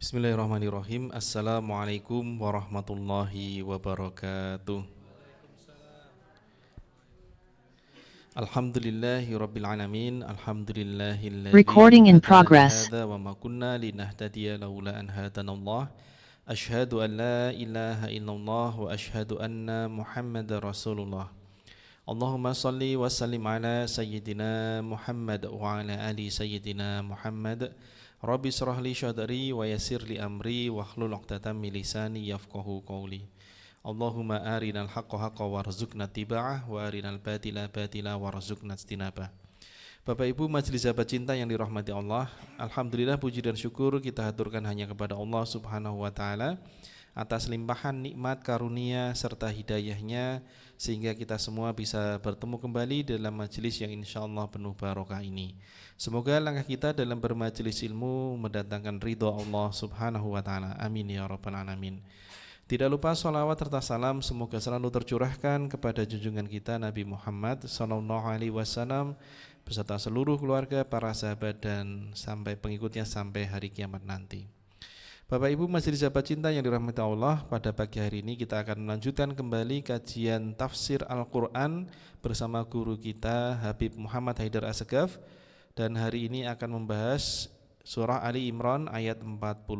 Bismillahirrahmanirrahim. Assalamualaikum warahmatullahi wabarakatuh. Alhamdulillahi rabbil alamin. Alhamdulillahilladzi Recording in hadana progress. lihada wa ma kunna linahtadiya laula an hadanallah. Ashhadu an la ilaha illallah wa ashhadu anna Muhammadar Rasulullah. Allahumma salli wa sallim ala sayyidina Muhammad wa ala ali sayyidina Muhammad. Rabbi israh li sadri wa yassir li amri wa hlul 'uqdatam min lisani yafqahu qawli. Allahumma arinal haqqa haqqa warzuqna tiba'ah wa arinal batila batila warzuqna istinabah. Bapak Ibu majelis sahabat cinta yang dirahmati Allah, alhamdulillah puji dan syukur kita haturkan hanya kepada Allah Subhanahu wa taala atas limpahan nikmat karunia serta hidayahnya sehingga kita semua bisa bertemu kembali dalam majelis yang insyaallah penuh barokah ini. Semoga langkah kita dalam bermajelis ilmu mendatangkan ridha Allah Subhanahu wa taala. Amin ya rabbal alamin. Tidak lupa sholawat serta salam semoga selalu tercurahkan kepada junjungan kita Nabi Muhammad sallallahu alaihi wasallam beserta seluruh keluarga, para sahabat dan sampai pengikutnya sampai hari kiamat nanti. Bapak Ibu majelis sahabat cinta yang dirahmati Allah, pada pagi hari ini kita akan melanjutkan kembali kajian tafsir Al-Quran bersama guru kita Habib Muhammad Haidar Assegaf, dan hari ini akan membahas surah Ali Imran ayat 45.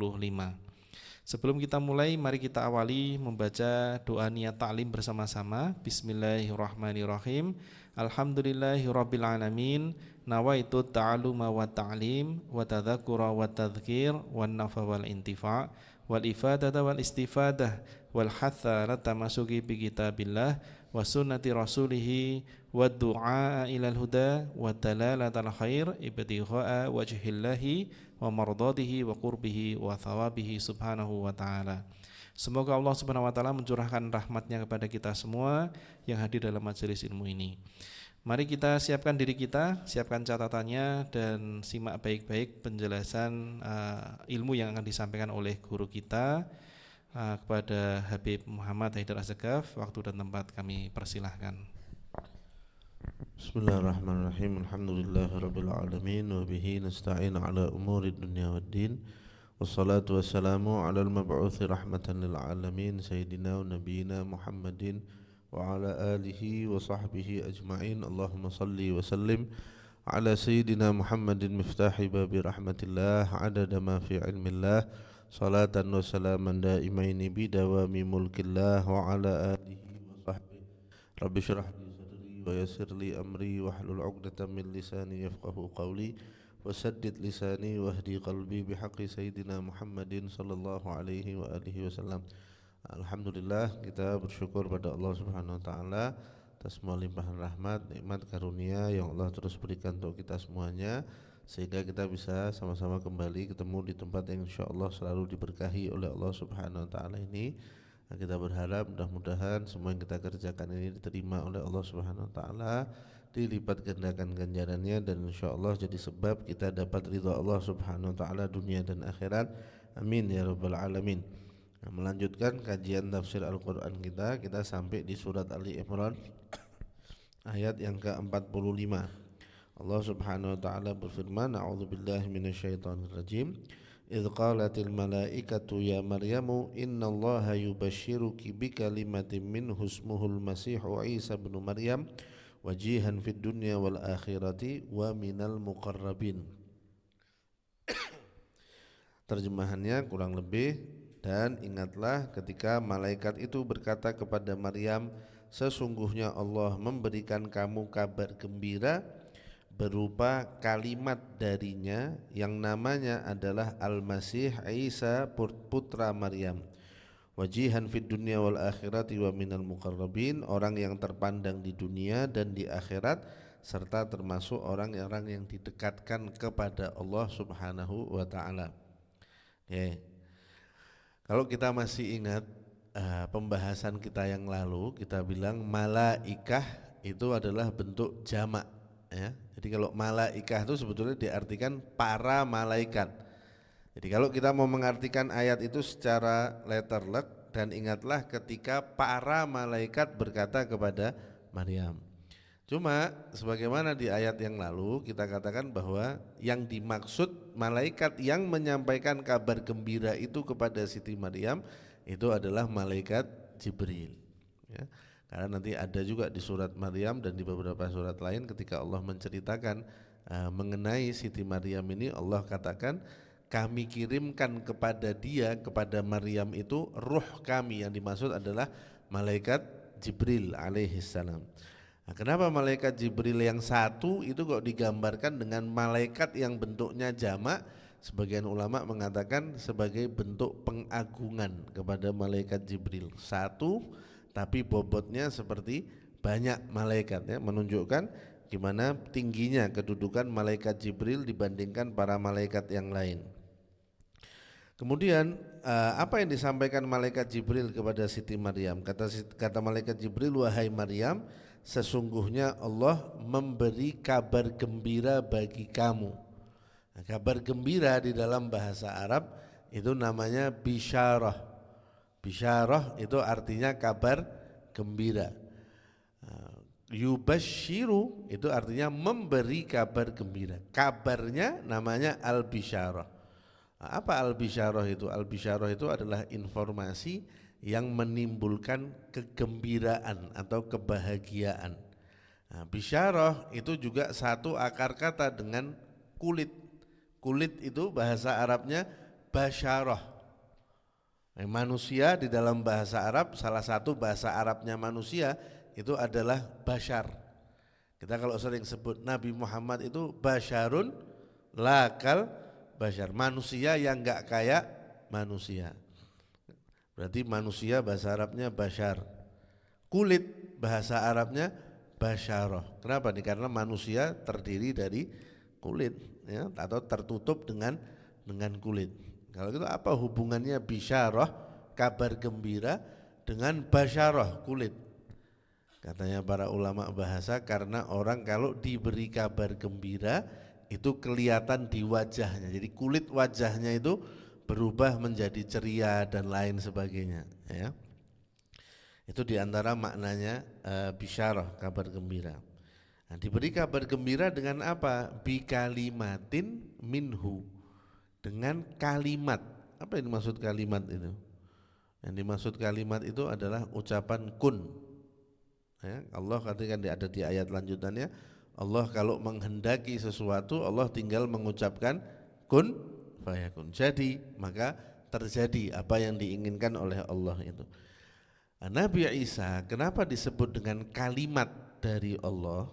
Sebelum kita mulai, mari kita awali membaca doa niat ta'lim bersama-sama. Bismillahirrahmanirrahim. Alhamdulillahirabbil alamin. Nawaitu ta'aluma wa ta'lim wa tadzakkura wa tadhkir wan nafa wal intifa' wal ifadata wal istifadah wal hatha ala tamasuki bi kitabillah wa sunnati rasulih wa du'a ilal huda wa dalalatal khair ibtigha'a wajhillahi wa mardadihi wa qurbihi wa thawabihi subhanahu wa ta'ala. Semoga Allah subhanahu wa ta'ala mencurahkan rahmatnya kepada kita semua yang hadir dalam majelis ilmu ini. Mari kita siapkan diri kita, siapkan catatannya dan simak baik-baik penjelasan ilmu yang akan disampaikan oleh guru kita kepada Habib Muhammad Haidar Assegaf. Waktu dan tempat kami persilahkan. Bismillahirrahmanirrahim. Alhamdulillahirabbil alamin wa bihi nasta'in ala umuri dunya waddin. Wassalatu wassalamu ala al-mab'uthi rahmatan lil alamin sayyidina wa nabiyyina Muhammadin wa ala alihi wa sahbihi ajma'in. Allahumma salli wa sallim ala sayyidina Muhammadin miftahi babi rahmatillah adada ma fi ilmillah salatan wa salaman daimaini bidawami mulkillah wa ala alihi wa sahbihi. Rabbi syrah wa yassir li amri wahlul 'uqdatam min lisani yafqahu qawli wasaddid lisani wahdi qalbi bihaqqi sayyidina Muhammadin sallallahu alaihi wa alihi wasallam. Alhamdulillah, kita bersyukur pada Allah Subhanahu wa taala atas semua limpahan rahmat, nikmat karunia yang Allah terus berikan untuk kita semuanya sehingga kita bisa sama-sama kembali ketemu di tempat yang insyaallah selalu diberkahi oleh Allah Subhanahu wa taala ini. Kita berharap mudah-mudahan semua yang kita kerjakan ini diterima oleh Allah Subhanahu wa taala, dilipat gandakan ganjarannya dan insyaallah jadi sebab kita dapat ridha Allah Subhanahu wa taala dunia dan akhirat. Amin ya rabbal alamin. Melanjutkan kajian tafsir Al-Quran kita sampai di surat Ali Imran ayat yang ke-45. Allah Subhanahu wa taala berfirman, a'udzubillahi minasyaitonirrajim. إذ قالت الملائكة يا مريم إن الله يبشرك بكلمة منه اسمه المسيح عيسى بن مريم وجيها في الدنيا والآخرة ومن المقربين. Terjemahannya kurang lebih, dan ingatlah ketika malaikat itu berkata kepada Maryam, sesungguhnya Allah memberikan kamu kabar gembira berupa kalimat darinya yang namanya adalah Al-Masih Isa putra Maryam, wajihan fid dunya wal akhirati wa minal muqarrabin, orang yang terpandang di dunia dan di akhirat serta termasuk orang-orang yang didekatkan kepada Allah Subhanahu wa taala. Okay. Kalau kita masih ingat pembahasan kita yang lalu, kita bilang malaikah itu adalah bentuk jamak, ya. Jadi kalau malaikah itu sebetulnya diartikan para malaikat. Jadi kalau kita mau mengartikan ayat itu secara letterlek, dan ingatlah ketika para malaikat berkata kepada Maryam. Cuma sebagaimana di ayat yang lalu kita katakan bahwa yang dimaksud malaikat yang menyampaikan kabar gembira itu kepada Siti Maryam itu adalah malaikat Jibril, ya. Karena nanti ada juga di surat Maryam dan di beberapa surat lain ketika Allah menceritakan mengenai Siti Maryam ini, Allah katakan kami kirimkan kepada dia, kepada Maryam itu ruh kami, yang dimaksud adalah malaikat Jibril alaihissalam. Nah, kenapa malaikat Jibril yang satu itu kok digambarkan dengan malaikat yang bentuknya jamak? Sebagian ulama mengatakan sebagai bentuk pengagungan kepada malaikat Jibril. Satu tapi bobotnya seperti banyak malaikat, ya, menunjukkan gimana tingginya kedudukan malaikat Jibril dibandingkan para malaikat yang lain. Kemudian apa yang disampaikan malaikat Jibril kepada Siti Maryam? Kata malaikat Jibril, wahai Maryam, sesungguhnya Allah memberi kabar gembira bagi kamu. Nah, kabar gembira di dalam bahasa Arab itu namanya bisyarah. Bisyarah itu artinya kabar gembira. Yubashiru itu artinya memberi kabar gembira. Kabarnya namanya al-bisyarah. Apa al-bisyarah itu? Al-bisyarah itu adalah informasi yang menimbulkan kegembiraan atau kebahagiaan. Nah, bisyarah itu juga satu akar kata dengan kulit. Kulit itu bahasa Arabnya basyarah. Manusia di dalam bahasa Arab, salah satu bahasa Arabnya manusia itu adalah basyar. Kita kalau sering sebut Nabi Muhammad itu basyarun lakal basyar, manusia yang enggak kayak manusia. Berarti manusia bahasa Arabnya basyar. Kulit bahasa Arabnya basyarah. Kenapa nih? Karena manusia terdiri dari kulit, ya, atau tertutup dengan kulit. Kalau gitu apa hubungannya bisyarah, kabar gembira, dengan basyarah, kulit? Katanya para ulama bahasa, karena orang kalau diberi kabar gembira itu kelihatan di wajahnya. Jadi kulit wajahnya itu berubah menjadi ceria dan lain sebagainya, ya. Itu diantara maknanya bisyarah, kabar gembira. Nah, diberi kabar gembira dengan apa? Bikalimatin minhu, dengan kalimat. Apa yang dimaksud kalimat itu? Yang dimaksud kalimat itu adalah ucapan kun, ya. Allah katakan ada di ayat lanjutannya, Allah kalau menghendaki sesuatu, Allah tinggal mengucapkan kun fayakun, jadi maka terjadi apa yang diinginkan oleh Allah itu. Nah, Nabi Isa kenapa disebut dengan kalimat dari Allah?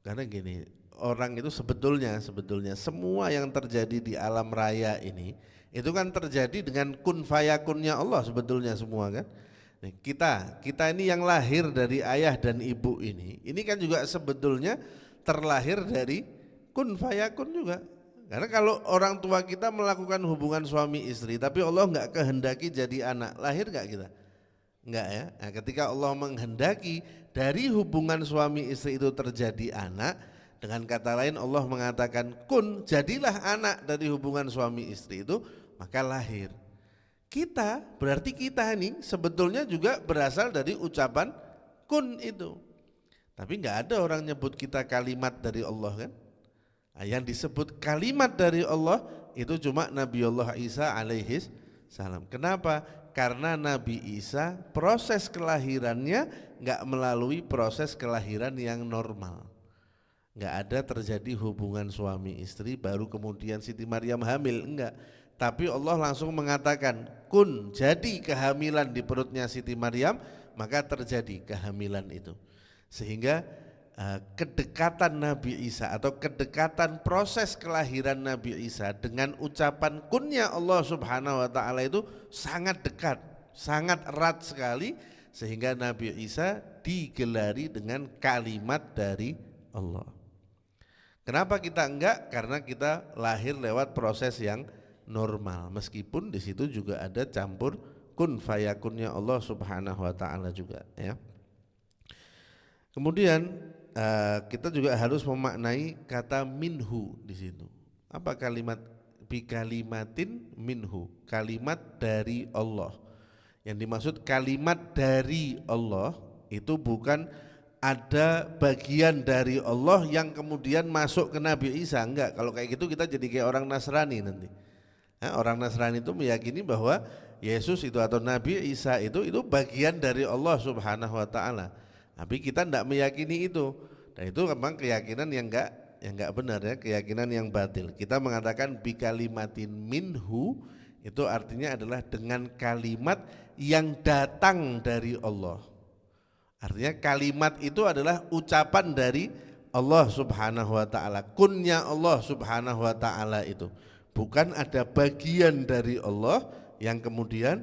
Karena gini, orang itu sebetulnya semua yang terjadi di alam raya ini itu kan terjadi dengan kun fayakunnya Allah sebetulnya semua kan. Nah, kita ini yang lahir dari ayah dan ibu ini kan juga sebetulnya terlahir dari kun fayakun juga. Karena kalau orang tua kita melakukan hubungan suami istri tapi Allah enggak kehendaki jadi anak, lahir enggak kita? Enggak, ya. Nah, ketika Allah menghendaki dari hubungan suami istri itu terjadi anak, dengan kata lain Allah mengatakan kun, jadilah anak dari hubungan suami istri itu, maka lahir. Kita, berarti kita ini sebetulnya juga berasal dari ucapan kun itu. Tapi enggak ada orang nyebut kita kalimat dari Allah kan. Nah, yang disebut kalimat dari Allah itu cuma Nabiullah Isa alaihi salam. Kenapa? Karena Nabi Isa proses kelahirannya enggak melalui proses kelahiran yang normal. Enggak ada terjadi hubungan suami istri baru kemudian Siti Maryam hamil, enggak. Tapi Allah langsung mengatakan kun, jadi kehamilan di perutnya Siti Maryam, maka terjadi kehamilan itu. Sehingga kedekatan Nabi Isa atau kedekatan proses kelahiran Nabi Isa dengan ucapan kunnya Allah Subhanahu wa taala itu sangat dekat, sangat erat sekali, sehingga Nabi Isa digelari dengan kalimat dari Allah. Kenapa kita enggak? Karena kita lahir lewat proses yang normal, meskipun di situ juga ada campur kun fayakunnya Allah Subhanahu wa taala juga, ya. Kemudian kita juga harus memaknai kata minhu di situ. Apa kalimat bikalimatin minhu? Kalimat dari Allah. Yang dimaksud kalimat dari Allah itu bukan ada bagian dari Allah yang kemudian masuk ke Nabi Isa. Enggak, kalau kayak gitu kita jadi kayak orang Nasrani nanti. Orang Nasrani itu meyakini bahwa Yesus itu atau Nabi Isa itu bagian dari Allah Subhanahu wa taala. Tapi kita tidak meyakini itu. Dan itu memang keyakinan yang enggak benar ya, keyakinan yang batil. Kita mengatakan bikalimatin minhu itu artinya adalah dengan kalimat yang datang dari Allah. Artinya kalimat itu adalah ucapan dari Allah Subhanahu wa taala. Kunnya Allah Subhanahu wa taala itu. Bukan ada bagian dari Allah yang kemudian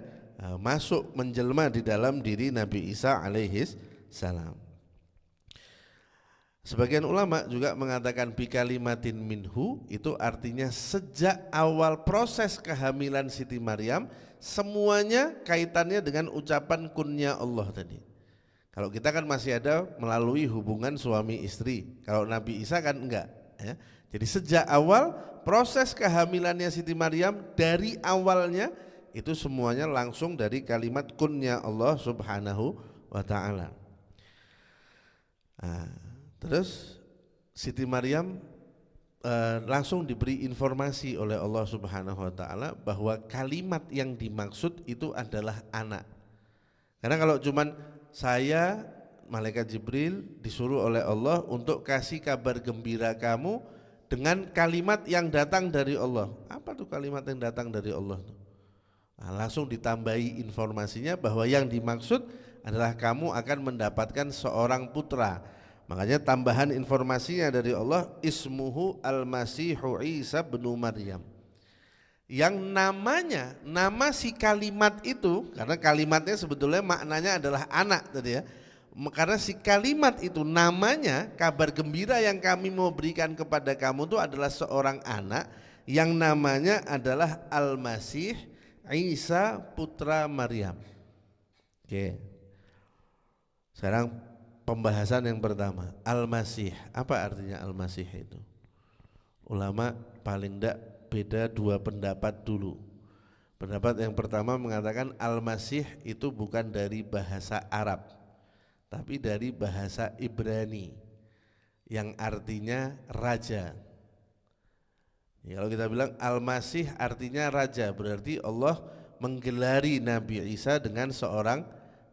masuk menjelma di dalam diri Nabi Isa alaihis salam. Sebagian ulama juga mengatakan bikalimatin minhu itu artinya sejak awal proses kehamilan Siti Maryam semuanya kaitannya dengan ucapan kunnya Allah tadi. Kalau kita kan masih ada melalui hubungan suami istri. Kalau Nabi Isa kan enggak ya. Jadi sejak awal proses kehamilannya Siti Maryam dari awalnya itu semuanya langsung dari kalimat kunnya Allah Subhanahu wa taala. Terus Siti Maryam langsung diberi informasi oleh Allah Subhanahu wa taala bahwa kalimat yang dimaksud itu adalah anak. Karena kalau cuman saya malaikat Jibril disuruh oleh Allah untuk kasih kabar gembira kamu dengan kalimat yang datang dari Allah. Apa tuh kalimat yang datang dari Allah? Langsung ditambahi informasinya bahwa yang dimaksud adalah kamu akan mendapatkan seorang putra. Makanya tambahan informasinya dari Allah, ismuhu al-masihu Isa bin Maryam. Yang namanya, nama si kalimat itu, karena kalimatnya sebetulnya maknanya adalah anak tadi ya. Karena si kalimat itu namanya, kabar gembira yang kami mau berikan kepada kamu itu adalah seorang anak yang namanya adalah Al-Masih Isa putra Maryam. Oke. Sekarang pembahasan yang pertama, Al-Masih. Apa artinya Al-Masih itu? Ulama paling tidak beda dua pendapat dulu. Pendapat yang pertama mengatakan Al-Masih itu bukan dari bahasa Arab, tapi dari bahasa Ibrani yang artinya raja. Ya, kalau kita bilang Al-Masih artinya raja, berarti Allah menggelari Nabi Isa dengan seorang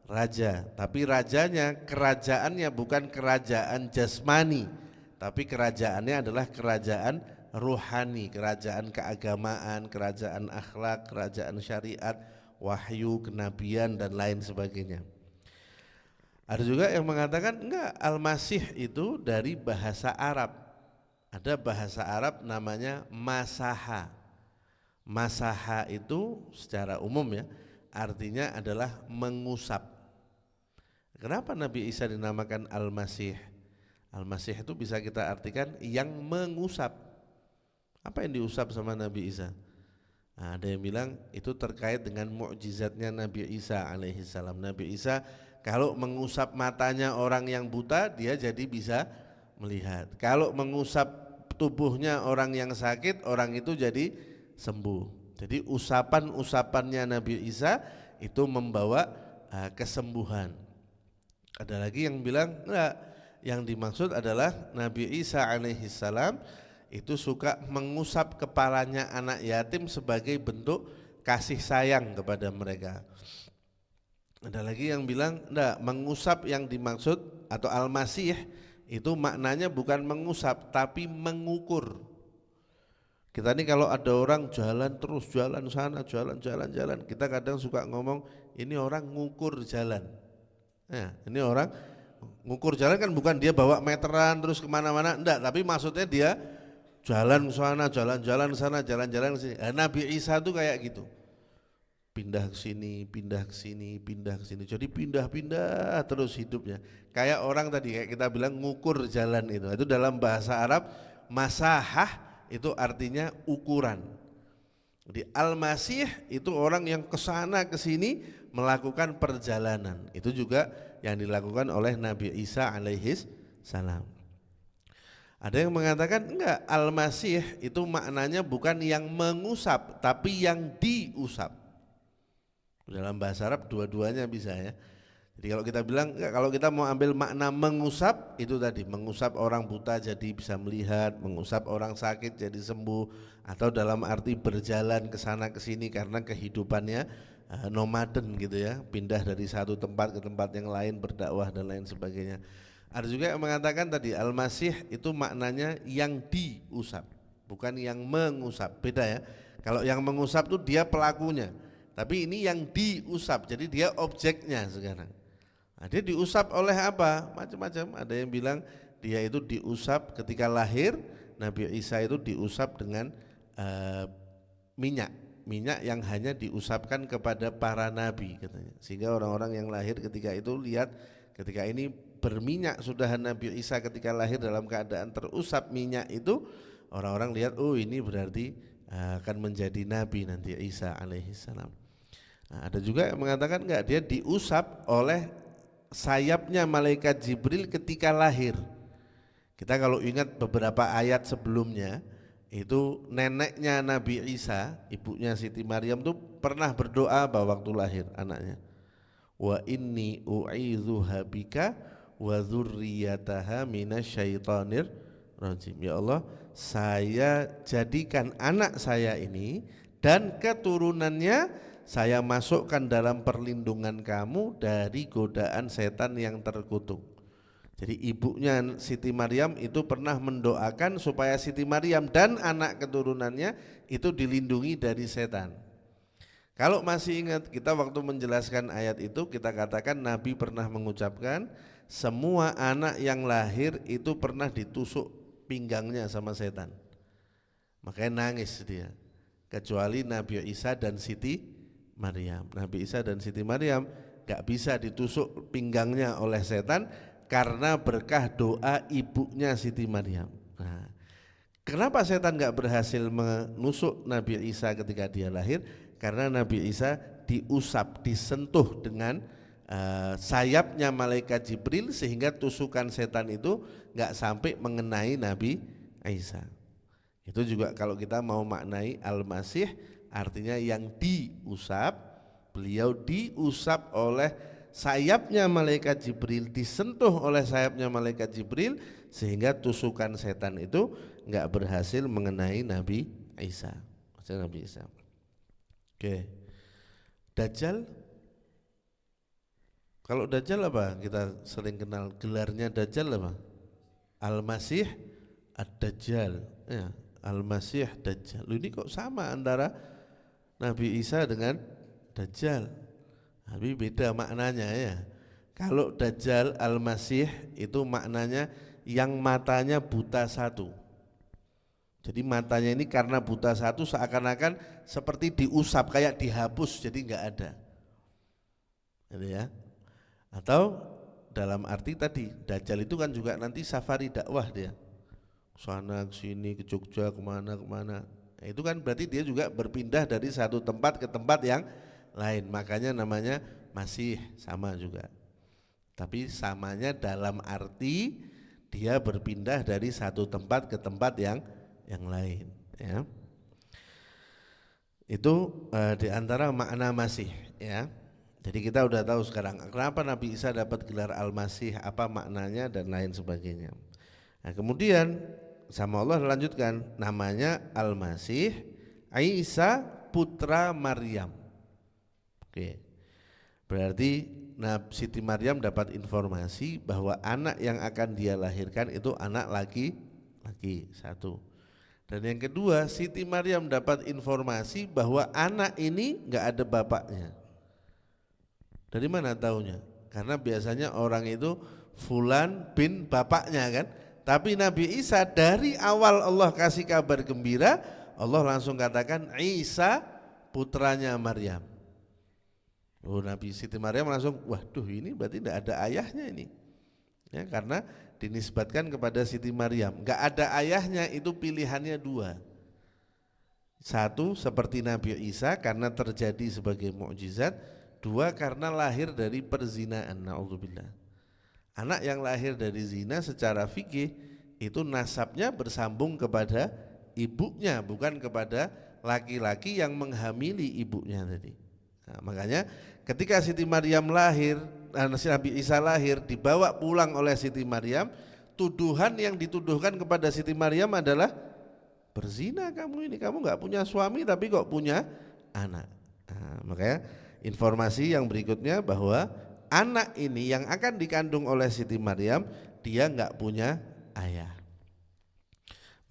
raja. Tapi rajanya, kerajaannya bukan kerajaan jasmani, tapi kerajaannya adalah kerajaan ruhani, kerajaan keagamaan, kerajaan akhlak, kerajaan syariat, wahyu, kenabian dan lain sebagainya. Ada juga yang mengatakan enggak, Al-Masih itu dari bahasa Arab. Ada bahasa Arab namanya masaha. Masaha itu secara umum ya, artinya adalah mengusap. Kenapa Nabi Isa dinamakan Al-Masih? Al-Masih itu bisa kita artikan yang mengusap. Apa yang diusap sama Nabi Isa? Ada yang bilang itu terkait dengan mukjizatnya Nabi Isa alaihissalam. Nabi Isa kalau mengusap matanya orang yang buta, dia jadi bisa melihat. Kalau mengusap tubuhnya orang yang sakit, orang itu jadi sembuh. Jadi usapan-usapannya Nabi Isa itu membawa kesembuhan. Ada lagi yang bilang enggak, yang dimaksud adalah Nabi Isa alaihissalam itu suka mengusap kepalanya anak yatim sebagai bentuk kasih sayang kepada mereka. Ada lagi yang bilang enggak, mengusap yang dimaksud atau Al-Masih itu maknanya bukan mengusap tapi mengukur. Kita ini kalau ada orang jalan terus, jalan sana, jalan, kita kadang suka ngomong ini orang ngukur jalan. Nah, ini orang ngukur jalan kan bukan dia bawa meteran terus kemana-mana, enggak, tapi maksudnya dia jalan sana, jalan-jalan sana, jalan-jalan sini. Nabi Isa tuh kayak gitu. Pindah ke sini, pindah ke sini, pindah ke sini. Jadi pindah-pindah terus hidupnya. Kayak orang tadi kayak kita bilang ngukur jalan itu. Itu dalam bahasa Arab masahah itu artinya ukuran. Jadi Al-Masih itu orang yang kesana kesini melakukan perjalanan. Itu juga yang dilakukan oleh Nabi Isa alaihis salam. Ada yang mengatakan enggak, Al-Masih itu maknanya bukan yang mengusap tapi yang diusap. Dalam bahasa Arab dua-duanya bisa ya. Jadi kalau kita bilang, kalau kita mau ambil makna mengusap, itu tadi mengusap orang buta jadi bisa melihat, mengusap orang sakit jadi sembuh, atau dalam arti berjalan ke sana ke sini karena kehidupannya nomaden gitu ya, pindah dari satu tempat ke tempat yang lain, berdakwah dan lain sebagainya. Ada juga yang mengatakan tadi al-masih itu maknanya yang diusap, bukan yang mengusap, beda ya. Kalau yang mengusap tuh dia pelakunya, tapi ini yang diusap, jadi dia objeknya sekarang. Nah, dia diusap oleh apa? Macam-macam. Ada yang bilang dia itu diusap ketika lahir. Nabi Isa itu diusap dengan minyak yang hanya diusapkan kepada para nabi katanya. Sehingga orang-orang yang lahir ketika itu lihat ketika ini berminyak sudah Nabi Isa ketika lahir dalam keadaan terusap minyak itu, orang-orang lihat oh ini berarti akan menjadi nabi nanti Isa alaihissalam. Nah, ada juga yang mengatakan enggak, dia diusap oleh sayapnya malaikat Jibril ketika lahir. Kita kalau ingat beberapa ayat sebelumnya, itu neneknya Nabi Isa, ibunya Siti Maryam tuh pernah berdoa bahwa waktu lahir anaknya, wa inni u'idzuha bika wa dzurriyyataha minasyaitonir rajim. Ya Allah, saya jadikan anak saya ini dan keturunannya saya masukkan dalam perlindungan kamu dari godaan setan yang terkutuk. Jadi ibunya Siti Maryam itu pernah mendoakan supaya Siti Maryam dan anak keturunannya itu dilindungi dari setan. Kalau masih ingat kita waktu menjelaskan ayat itu, kita katakan Nabi pernah mengucapkan semua anak yang lahir itu pernah ditusuk pinggangnya sama setan, makanya nangis dia, kecuali Nabi Isa dan Siti Maryam. Nabi Isa dan Siti Maryam gak bisa ditusuk pinggangnya oleh setan karena berkah doa ibunya Siti Maryam. Nah, kenapa setan gak berhasil menusuk Nabi Isa ketika dia lahir? Karena Nabi Isa diusap, disentuh dengan sayapnya malaikat Jibril sehingga tusukan setan itu gak sampai mengenai Nabi Isa. Itu juga kalau kita mau maknai al-masih, artinya yang diusap, beliau diusap oleh sayapnya malaikat Jibril, disentuh oleh sayapnya malaikat Jibril sehingga tusukan setan itu enggak berhasil mengenai Nabi Isa. Nabi Isa. Oke. Dajjal. Kalau Dajjal apa? Kita sering kenal gelarnya Dajjal apa? Al-Masih Ad-Dajjal. Ya, Al-Masih Dajjal. Ini kok sama antara Nabi Isa dengan Dajjal, tapi beda maknanya ya. Kalau Dajjal Al-Masih itu maknanya yang matanya buta satu. Jadi matanya ini karena buta satu seakan-akan seperti diusap, kayak dihapus, jadi enggak ada. Gitu ya. Atau dalam arti tadi Dajjal itu kan juga nanti safari dakwah dia, sana ke sini, ke Jogja, kemana. Nah, itu kan berarti dia juga berpindah dari satu tempat ke tempat yang lain, makanya namanya masih sama juga. Tapi samanya dalam arti dia berpindah dari satu tempat ke tempat yang lain ya. Itu diantara makna masih ya. Jadi kita udah tahu sekarang kenapa Nabi Isa dapat gelar Al-Masih, apa maknanya dan lain sebagainya. Nah, kemudian sama Allah lanjutkan, namanya Al-Masih Isa putra Maryam. Oke. Berarti Siti Maryam dapat informasi bahwa anak yang akan dia lahirkan itu anak laki-laki satu. Dan yang kedua, Siti Maryam dapat informasi bahwa anak ini enggak ada bapaknya. Dari mana taunya? Karena biasanya orang itu fulan bin bapaknya kan. Tapi Nabi Isa dari awal Allah kasih kabar gembira, Allah langsung katakan Isa putranya Maryam. Oh, Nabi Siti Maryam langsung, waduh ini berarti tidak ada ayahnya ini. Ya, karena dinisbatkan kepada Siti Maryam. Enggak ada ayahnya itu pilihannya dua. Satu seperti Nabi Isa karena terjadi sebagai mukjizat, dua karena lahir dari perzinaan, naudzubillah. Anak yang lahir dari zina secara fikih itu nasabnya bersambung kepada ibunya, bukan kepada laki-laki yang menghamili ibunya tadi. Nah, makanya ketika Siti Maryam lahir, Nabi Isa lahir, dibawa pulang oleh Siti Maryam, tuduhan yang dituduhkan kepada Siti Maryam adalah berzina kamu ini, kamu nggak punya suami tapi kok punya anak. Nah, makanya informasi yang berikutnya bahwa anak ini yang akan dikandung oleh Siti Maryam, dia nggak punya ayah.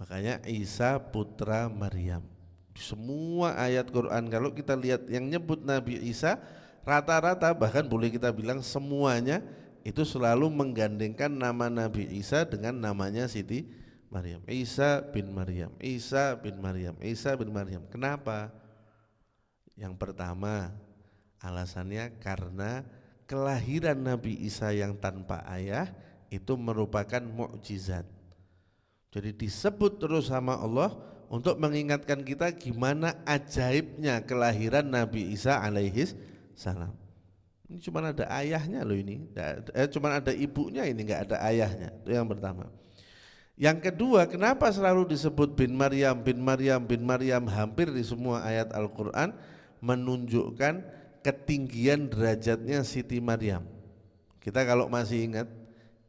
Makanya Isa putra Maryam. Semua ayat Quran kalau kita lihat yang nyebut Nabi Isa, rata-rata bahkan boleh kita bilang semuanya itu selalu menggandengkan nama Nabi Isa dengan namanya Siti Maryam. Isa bin Maryam, Isa bin Maryam, Isa bin Maryam. Kenapa? Yang pertama alasannya karena kelahiran Nabi Isa yang tanpa ayah itu merupakan mukjizat. Jadi disebut terus sama Allah untuk mengingatkan kita gimana ajaibnya kelahiran Nabi Isa alaihis salam. Ini cuma ada ayahnya loh ini, cuma ada ibunya ini, nggak ada ayahnya. Itu yang pertama. Yang kedua, kenapa selalu disebut bin Maryam, bin Maryam, bin Maryam hampir di semua ayat Al-Quran, menunjukkan ketinggian derajatnya Siti Maryam. Kita kalau masih ingat,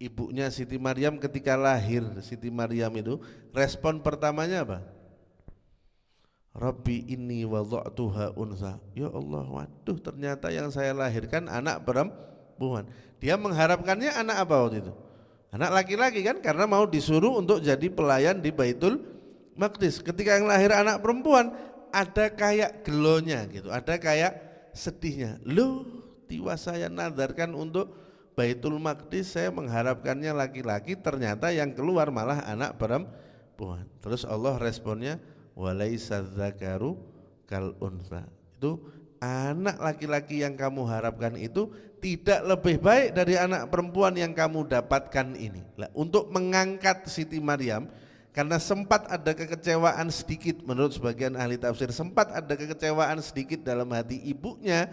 ibunya Siti Maryam ketika lahir Siti Maryam itu, respon pertamanya apa? Rabbi inni wada'tuha unsa. Ya Allah, waduh ternyata yang saya lahirkan anak perempuan. Dia mengharapkannya anak apa waktu itu? Anak laki-laki kan, karena mau disuruh untuk jadi pelayan di Baitul Maqdis. Ketika yang lahir anak perempuan, ada kayak gelonya gitu, ada kayak sedihnya. Loh, tiwa saya nadarkan untuk Baitul Maqdis, saya mengharapkannya laki-laki, ternyata yang keluar malah anak perempuan. Terus Allah responnya, walaisa dzakaru kal unsa. Itu anak laki-laki yang kamu harapkan itu tidak lebih baik dari anak perempuan yang kamu dapatkan ini. Untuk mengangkat Siti Maryam, karena sempat ada kekecewaan sedikit menurut sebagian ahli tafsir, sempat ada kekecewaan sedikit dalam hati ibunya.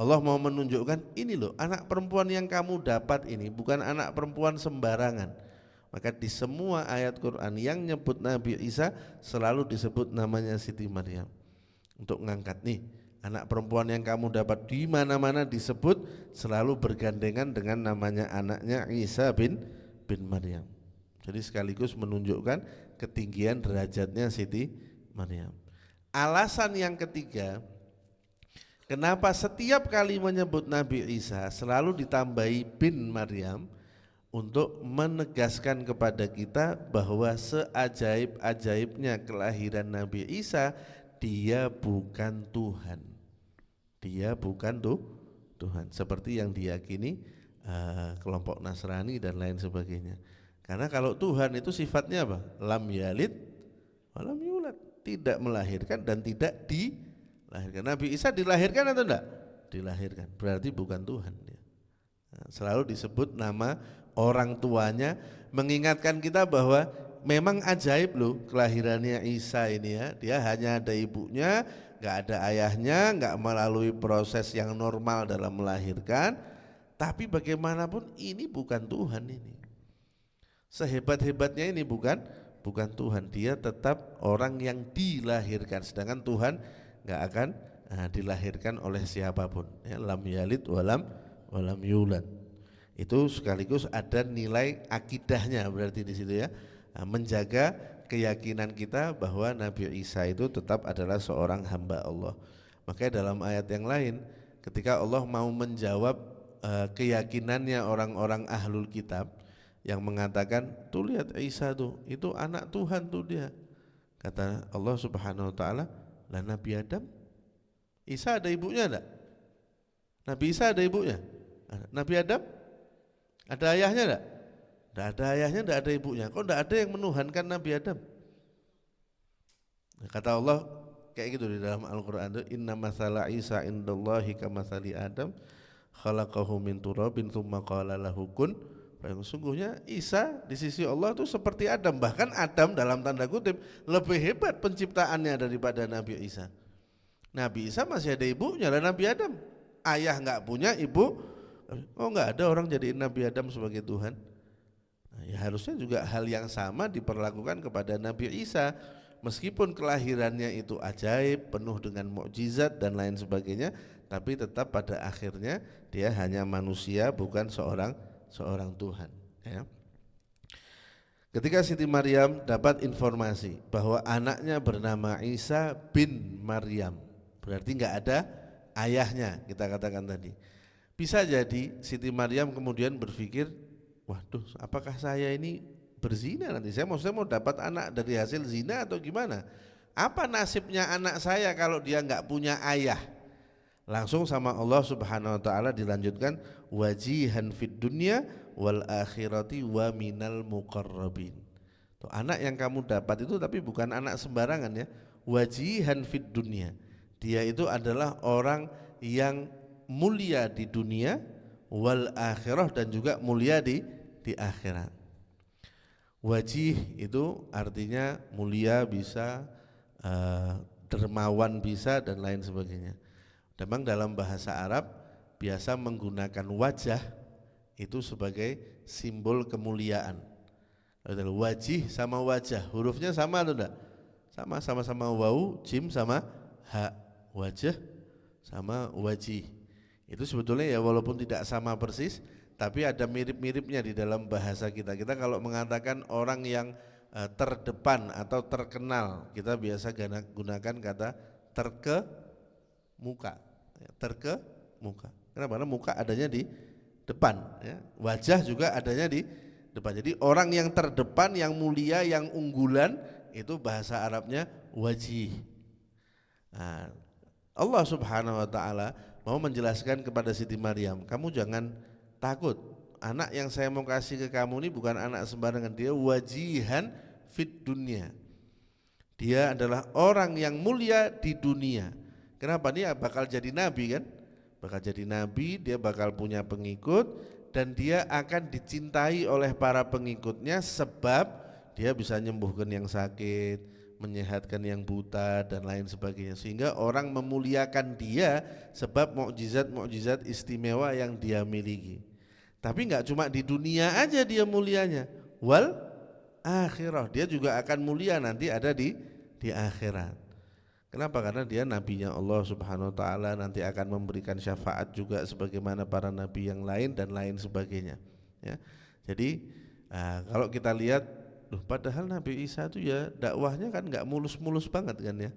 Allah mau menunjukkan ini loh, anak perempuan yang kamu dapat ini bukan anak perempuan sembarangan. Maka di semua ayat Quran yang nyebut Nabi Isa selalu disebut namanya Siti Maryam. Untuk ngangkat nih, anak perempuan yang kamu dapat, di mana-mana disebut selalu bergandengan dengan namanya anaknya Isa bin Maryam. Jadi sekaligus menunjukkan ketinggian derajatnya Siti Maryam. Alasan yang ketiga, kenapa setiap kali menyebut Nabi Isa selalu ditambahi bin Maryam, untuk menegaskan kepada kita bahwa seajaib-ajaibnya kelahiran Nabi Isa, dia bukan Tuhan. Dia bukan Tuhan seperti yang diyakini kelompok Nasrani dan lain sebagainya. Karena kalau Tuhan itu sifatnya apa? Lam yalid walam yulad, tidak melahirkan dan tidak dilahirkan. Nabi Isa dilahirkan atau enggak? Dilahirkan, berarti bukan Tuhan dia. Nah, selalu disebut nama orang tuanya, mengingatkan kita bahwa memang ajaib loh kelahirannya Isa ini ya. Dia hanya ada ibunya, gak ada ayahnya, gak melalui proses yang normal dalam melahirkan. Tapi bagaimanapun ini bukan Tuhan ini. Sehebat-hebatnya ini bukan Tuhan. Dia tetap orang yang dilahirkan, sedangkan Tuhan gak akan dilahirkan oleh siapapun ya. Lam yalid walam yulad. Itu sekaligus ada nilai akidahnya berarti di situ ya, menjaga keyakinan kita bahwa Nabi Isa itu tetap adalah seorang hamba Allah. Makanya dalam ayat yang lain ketika Allah mau menjawab keyakinannya orang-orang ahlul kitab yang mengatakan, tuh lihat Isa tuh, itu anak Tuhan tuh dia. Kata Allah Subhanahu wa taala, lah Nabi Adam, Isa ada ibunya enggak? Nabi Isa ada ibunya? Nabi Adam ada ayahnya enggak? Enggak ada ayahnya, enggak ada ibunya. Kok enggak ada yang menuhankan Nabi Adam? Kata Allah kayak gitu di dalam Al-Qur'an itu, inna masala Isa indallahi kamatsali Adam khalaqahu min turabin tsumma qala lahu kun. Sungguhnya Isa di sisi Allah itu seperti Adam, bahkan Adam dalam tanda kutip lebih hebat penciptaannya daripada Nabi Isa. Nabi Isa masih ada ibunya, lah Nabi Adam ayah enggak punya, ibu enggak ada orang jadiin Nabi Adam sebagai Tuhan. Nah, ya harusnya juga hal yang sama diperlakukan kepada Nabi Isa. meskipun kelahirannya itu ajaib, penuh dengan mukjizat dan lain sebagainya, tapi tetap pada akhirnya dia hanya manusia, bukan seorang Tuhan, ya. Ketika Siti Maryam dapat informasi bahwa anaknya bernama Isa bin Maryam, berarti nggak ada ayahnya, kita katakan tadi. Bisa jadi Siti Maryam kemudian berpikir, waduh, apakah saya ini berzina nanti? Saya mau dapat anak dari hasil zina atau gimana? Apa nasibnya anak saya kalau dia nggak punya ayah? Langsung sama Allah Subhanahu wa taala dilanjutkan, wajihan fid dunya wal akhirati wa minal muqarrabin. Tuh, anak yang kamu dapat itu tapi bukan anak sembarangan ya. Wajihan fid dunya. Dia itu adalah orang yang mulia di dunia, wal akhirah, dan juga mulia di akhirat. Wajih itu artinya mulia bisa, dermawan bisa, dan lain sebagainya. Memang dalam bahasa Arab biasa menggunakan wajah itu sebagai simbol kemuliaan. Wajih sama wajah, hurufnya sama atau enggak? Sama-sama wau, jim sama ha. Wajah sama wajih. Itu sebetulnya ya walaupun tidak sama persis, tapi ada mirip-miripnya di dalam bahasa kita. Kita kalau mengatakan orang yang terdepan atau terkenal, kita biasa gunakan kata terkemuka. Terkemuka. Kenapa? Karena muka adanya di depan, ya. Wajah juga adanya di depan. Jadi orang yang terdepan, yang mulia, yang unggulan, itu bahasa Arabnya wajih. Nah, Allah Subhanahu wa taala mau menjelaskan kepada Siti Maryam, kamu jangan takut. Anak yang saya mau kasih ke kamu ini bukan anak sembarangan, dia wajihan fit dunya. Dia adalah orang yang mulia di dunia. Kenapa? Dia bakal jadi nabi kan? Bakal jadi nabi, dia bakal punya pengikut, dan dia akan dicintai oleh para pengikutnya sebab dia bisa menyembuhkan yang sakit, menyehatkan yang buta, dan lain sebagainya. Sehingga orang memuliakan dia sebab mukjizat-mukjizat istimewa yang dia miliki. Tapi enggak cuma di dunia aja dia mulianya, wal akhirah, dia juga akan mulia nanti ada di akhirat. Kenapa? Karena dia nabinya Allah Subhanahu wa taala, nanti akan memberikan syafaat juga sebagaimana para nabi yang lain dan lain sebagainya, ya. Jadi kalau kita lihat, padahal Nabi Isa itu ya dakwahnya kan nggak mulus-mulus banget kan ya.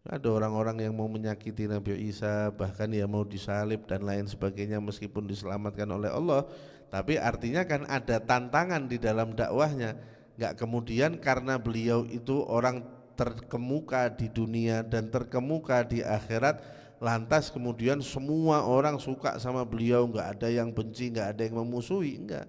Ada orang-orang yang mau menyakiti Nabi Isa, bahkan ya mau disalib dan lain sebagainya meskipun diselamatkan oleh Allah. Tapi artinya kan ada tantangan di dalam dakwahnya. Nggak kemudian karena beliau itu orang terkemuka di dunia dan terkemuka di akhirat, lantas kemudian semua orang suka sama beliau, nggak ada yang benci, nggak ada yang memusuhi, enggak.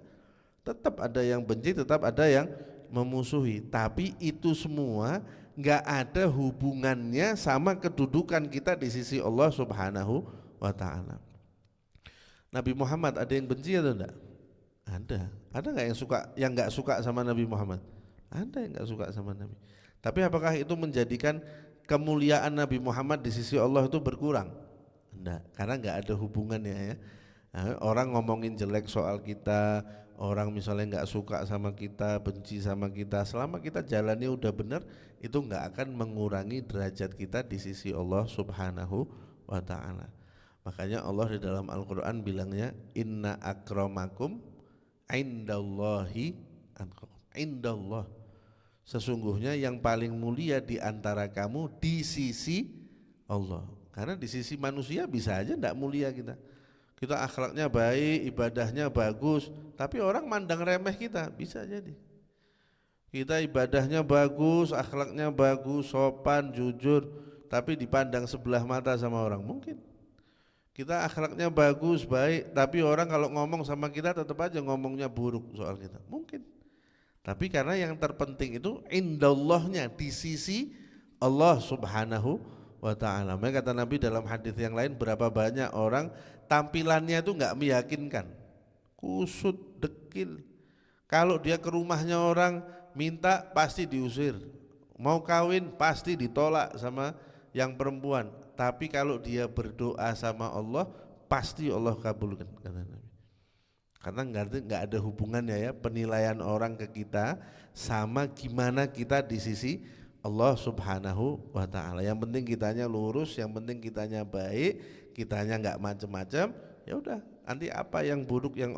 Tetap ada yang benci, tetap ada yang memusuhi, tapi itu semua nggak ada hubungannya sama kedudukan kita di sisi Allah Subhanahu wa taala. Nabi Muhammad ada yang benci atau enggak? Ada nggak yang nggak suka sama Nabi Muhammad? Ada yang nggak suka sama Nabi. Tapi apakah itu menjadikan kemuliaan Nabi Muhammad di sisi Allah itu berkurang? Enggak, karena nggak ada hubungannya ya. Orang ngomongin jelek soal kita, orang misalnya nggak suka sama kita, benci sama kita, selama kita jalannya udah benar, itu nggak akan mengurangi derajat kita di sisi Allah Subhanahu wa taala. Makanya Allah di dalam Al-Qur'an bilangnya inna akramakum indallahi atqakum. Indallah, sesungguhnya yang paling mulia di antara kamu di sisi Allah. Karena di sisi manusia bisa aja enggak mulia kita. Kita akhlaknya baik, ibadahnya bagus, tapi orang mandang remeh kita, bisa jadi. Kita ibadahnya bagus, akhlaknya bagus, sopan, jujur, tapi dipandang sebelah mata sama orang, mungkin. Kita akhlaknya bagus, baik, tapi orang kalau ngomong sama kita tetap aja ngomongnya buruk soal kita, mungkin. Tapi karena yang terpenting itu indallahnya, di sisi Allah Subhanahu wa ta'ala. Maka kata Nabi dalam hadis yang lain, berapa banyak orang tampilannya itu enggak meyakinkan, kusut, dekil. Kalau dia ke rumahnya orang minta pasti diusir, mau kawin pasti ditolak sama yang perempuan. Tapi kalau dia berdoa sama Allah pasti Allah kabulkan, kata Nabi. Karena enggak ada hubungannya ya penilaian orang ke kita sama gimana kita di sisi Allah Subhanahu wa taala. Yang penting kitanya lurus, yang penting kitanya baik, kitanya enggak macam-macam, ya udah. Nanti apa yang buruk yang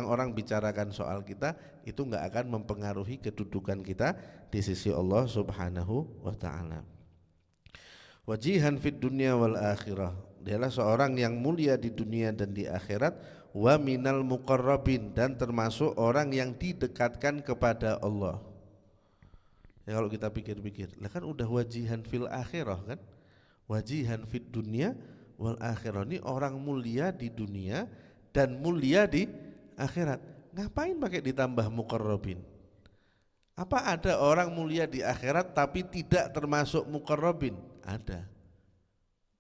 orang bicarakan soal kita itu enggak akan mempengaruhi kedudukan kita di sisi Allah Subhanahu wa taala. Wajihan fid dunya wal akhirah. Dialah seorang yang mulia di dunia dan di akhirat, wa minal muqarrabin, dan termasuk orang yang didekatkan kepada Allah. Ya kalau kita pikir-pikir, lah kan udah wajihan fil akhirah kan? Wajihan fid dunya wal akhirah, ini orang mulia di dunia dan mulia di akhirat. Ngapain pakai ditambah muqarrabin? Apa ada orang mulia di akhirat tapi tidak termasuk muqarrabin? Ada.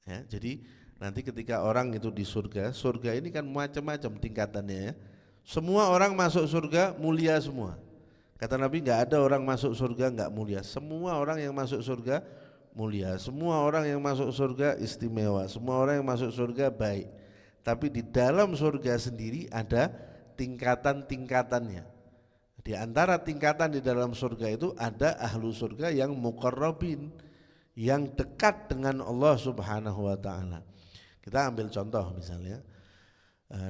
Ya, jadi nanti ketika orang itu di surga, surga ini kan macam-macam tingkatannya ya. Semua orang masuk surga mulia semua. Kata Nabi, enggak ada orang masuk surga enggak mulia. Semua orang yang masuk surga mulia. Semua orang yang masuk surga istimewa. Semua orang yang masuk surga baik. Tapi di dalam surga sendiri ada tingkatan-tingkatannya. Di antara tingkatan di dalam surga itu ada ahlu surga yang muqarrabin, yang dekat dengan Allah Subhanahu wa taala. Kita ambil contoh misalnya,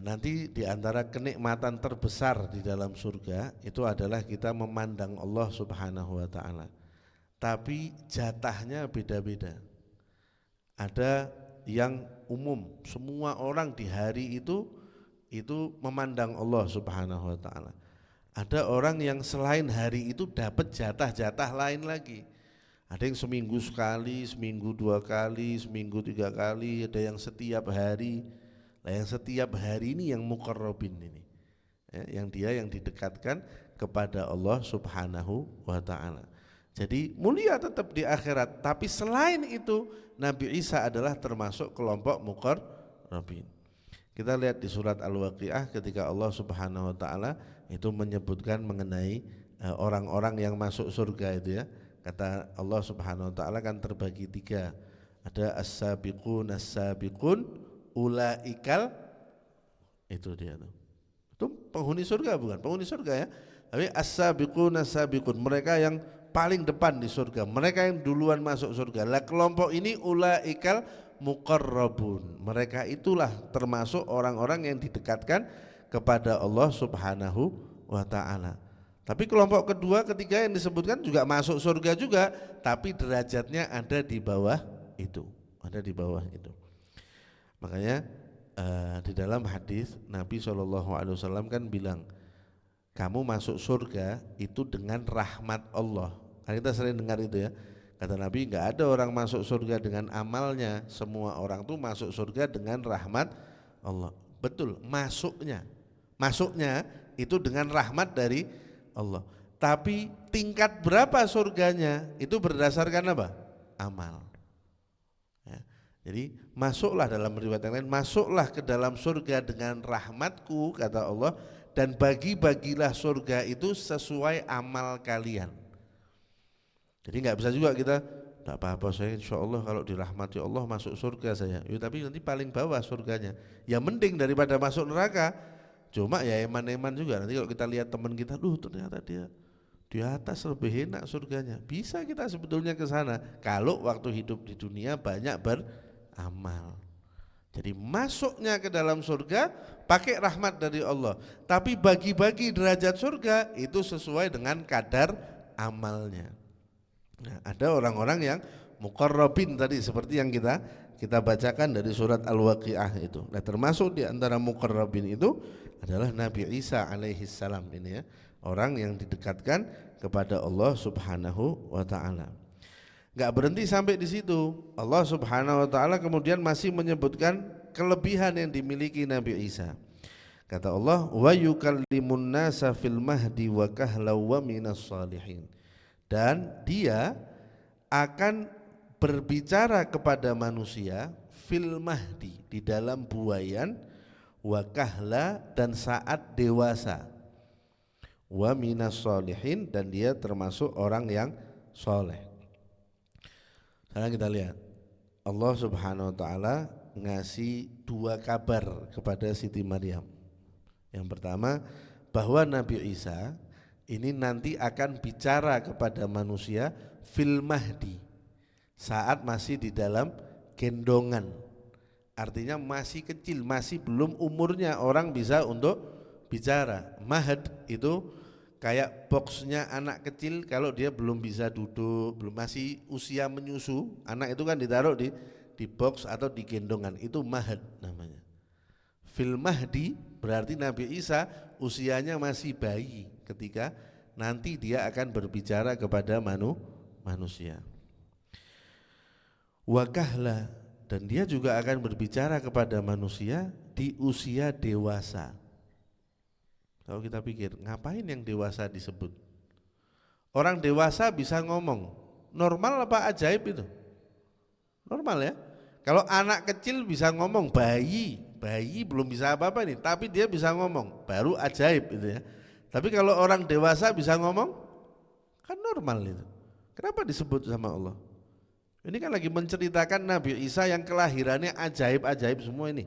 nanti di antara kenikmatan terbesar di dalam surga itu adalah kita memandang Allah Subhanahu wa taala. Tapi jatahnya beda-beda. Ada yang umum, semua orang di hari itu memandang Allah Subhanahu wa taala. Ada orang yang selain hari itu dapat jatah-jatah lain lagi. Ada yang seminggu sekali, seminggu 2 kali, seminggu 3 kali, ada yang setiap hari. Nah, yang setiap hari ini yang muqarrabin ini, ya, yang didekatkan kepada Allah Subhanahu wa taala. Jadi mulia tetap di akhirat, tapi selain itu Nabi Isa adalah termasuk kelompok muqarrabin. Kita lihat di surat Al-Waqiah ketika Allah Subhanahu wa taala itu menyebutkan mengenai orang-orang yang masuk surga itu ya. Kata Allah Subhanahu wa taala kan terbagi 3. Ada as-sabiqun ulaikal, itu dia tuh. Itu penghuni surga bukan? Penghuni surga ya. Tapi as-sabiqun mereka yang paling depan di surga, mereka yang duluan masuk surga. Lah kelompok ini ulaikal muqarrabun. Mereka itulah termasuk orang-orang yang didekatkan kepada Allah Subhanahu wa taala. Tapi kelompok kedua, ketiga yang disebutkan juga masuk surga juga, tapi derajatnya ada di bawah itu, ada di bawah itu. Makanya di dalam hadis Nabi SAW kan bilang, kamu masuk surga itu dengan rahmat Allah. Kan kita sering dengar itu ya. Kata Nabi, enggak ada orang masuk surga dengan amalnya, semua orang tuh masuk surga dengan rahmat Allah. Betul, masuknya itu dengan rahmat dari Allah. Tapi tingkat berapa surganya itu berdasarkan apa? Amal. Ya. Jadi masuklah, dalam riwayat yang lain, masuklah ke dalam surga dengan rahmatku, kata Allah, dan bagi-bagilah surga itu sesuai amal kalian. Jadi nggak bisa juga kita, tak apa-apa saya insya Allah kalau dirahmati Allah masuk surga saya. Ya, tapi nanti paling bawah surganya. Ya mending daripada masuk neraka. Cuma ya eman-eman juga. Nanti kalau kita lihat teman kita, ternyata dia di atas lebih enak surganya. Bisa kita sebetulnya ke sana kalau waktu hidup di dunia banyak beramal. Jadi masuknya ke dalam surga pakai rahmat dari Allah. Tapi bagi-bagi derajat surga itu sesuai dengan kadar amalnya. Nah, ada orang-orang yang muqarrabin tadi seperti yang kita bacakan dari surat Al-Waqiah itu. Nah, termasuk di antara muqarrabin itu adalah Nabi Isa alaihi salam ini ya, orang yang didekatkan kepada Allah Subhanahu wa taala. Enggak berhenti sampai di situ. Allah Subhanahu wa taala kemudian masih menyebutkan kelebihan yang dimiliki Nabi Isa. Kata Allah, wa yukallimun nasa fil mahdi wa kahla wa minas salihin. Dan dia akan berbicara kepada manusia fil mahdi, di dalam buayan, wa kahla, dan saat dewasa, wa minas salihin, dan dia termasuk orang yang soleh. Sekarang kita lihat Allah Subhanahu wa taala ngasih 2 kabar kepada Siti Maryam. Yang pertama, bahwa Nabi Isa ini nanti akan bicara kepada manusia fil mahdi, saat masih di dalam gendongan. Artinya masih kecil, masih belum umurnya orang bisa untuk bicara. Mahd itu kayak boxnya anak kecil kalau dia belum bisa duduk, belum masih usia menyusu, anak itu kan ditaruh di box atau di gendongan, itu mahd namanya. Fil mahdi berarti Nabi Isa usianya masih bayi ketika nanti dia akan berbicara kepada manusia. Wa kahla, dan dia juga akan berbicara kepada manusia di usia dewasa. Kalau kita pikir, ngapain yang dewasa disebut? Orang dewasa bisa ngomong, normal apa ajaib itu? Normal ya. Kalau anak kecil bisa ngomong, bayi belum bisa apa-apa nih, tapi dia bisa ngomong, baru ajaib itu ya. Tapi kalau orang dewasa bisa ngomong, kan normal itu. Kenapa disebut sama Allah? Ini kan lagi menceritakan Nabi Isa yang kelahirannya ajaib-ajaib semua ini.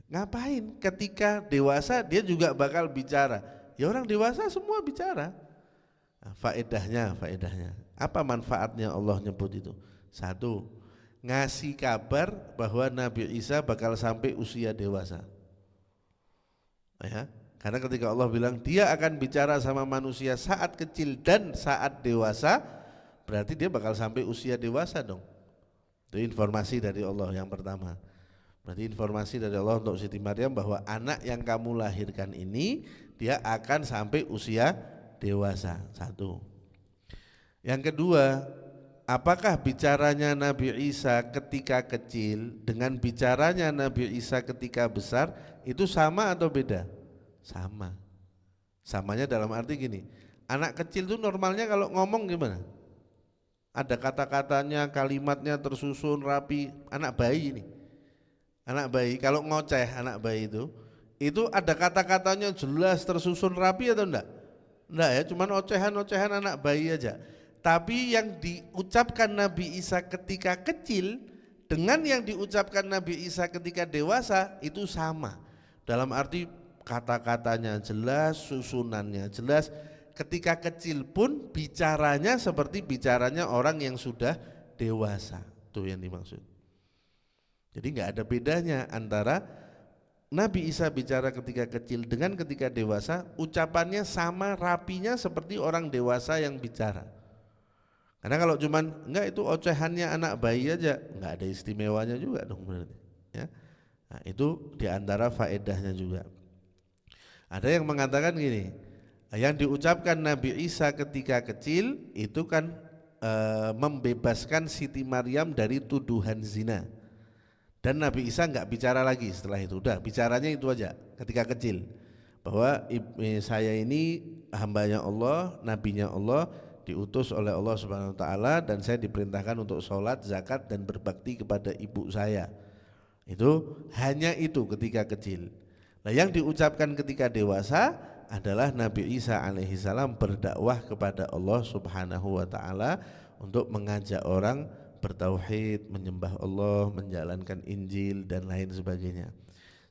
Ngapain ketika dewasa dia juga bakal bicara? Ya orang dewasa semua bicara. Nah, faedahnya. Apa manfaatnya Allah nyebut itu? Satu, ngasih kabar bahwa Nabi Isa bakal sampai usia dewasa. Ya, karena ketika Allah bilang dia akan bicara sama manusia saat kecil dan saat dewasa, berarti dia bakal sampai usia dewasa dong. Itu informasi dari Allah yang pertama. Berarti informasi dari Allah untuk Siti Maryam bahwa anak yang kamu lahirkan ini dia akan sampai usia dewasa. Satu. Yang kedua, apakah bicaranya Nabi Isa ketika kecil dengan bicaranya Nabi Isa ketika besar itu sama atau beda? Sama. Samanya dalam arti gini, anak kecil itu normalnya kalau ngomong gimana? Ada kata-katanya, kalimatnya tersusun rapi. Anak bayi ini, anak bayi kalau ngoceh anak bayi itu ada kata-katanya jelas tersusun rapi atau enggak? Enggak ya, cuman ocehan-ocehan anak bayi aja. Tapi yang diucapkan Nabi Isa ketika kecil dengan yang diucapkan Nabi Isa ketika dewasa itu sama. Dalam arti kata-katanya jelas, susunannya jelas. Ketika kecil pun bicaranya seperti bicaranya orang yang sudah dewasa. Itu yang dimaksud. Jadi enggak ada bedanya antara Nabi Isa bicara ketika kecil dengan ketika dewasa, ucapannya sama rapinya seperti orang dewasa yang bicara. Karena kalau cuman enggak itu ocehannya anak bayi aja, enggak ada istimewanya juga dong berarti. Ya. Nah, itu diantara faedahnya juga. Ada yang mengatakan gini, yang diucapkan Nabi Isa ketika kecil itu kan membebaskan Siti Maryam dari tuduhan zina. Dan Nabi Isa enggak bicara lagi setelah itu, udah bicaranya itu aja ketika kecil. Bahwa saya ini hambanya Allah, nabinya Allah, diutus oleh Allah Subhanahu wa taala dan saya diperintahkan untuk sholat, zakat dan berbakti kepada ibu saya. Itu hanya itu ketika kecil. Nah, yang diucapkan ketika dewasa adalah Nabi Isa alaihi salam berdakwah kepada Allah Subhanahu wa taala untuk mengajak orang bertauhid, menyembah Allah, menjalankan Injil dan lain sebagainya.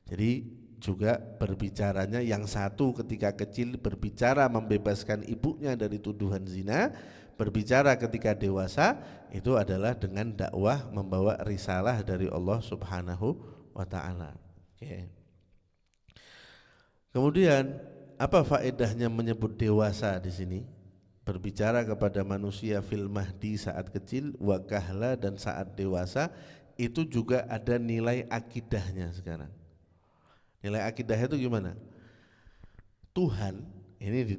Jadi juga berbicaranya yang satu ketika kecil berbicara membebaskan ibunya dari tuduhan zina, berbicara ketika dewasa itu adalah dengan dakwah membawa risalah dari Allah Subhanahu wa taala. Oke. Kemudian apa faedahnya menyebut dewasa di sini? Berbicara kepada manusia fil mahdi saat kecil, wa kahla dan saat dewasa, itu juga ada nilai akidahnya sekarang. Nilai akidahnya itu gimana? Tuhan ini di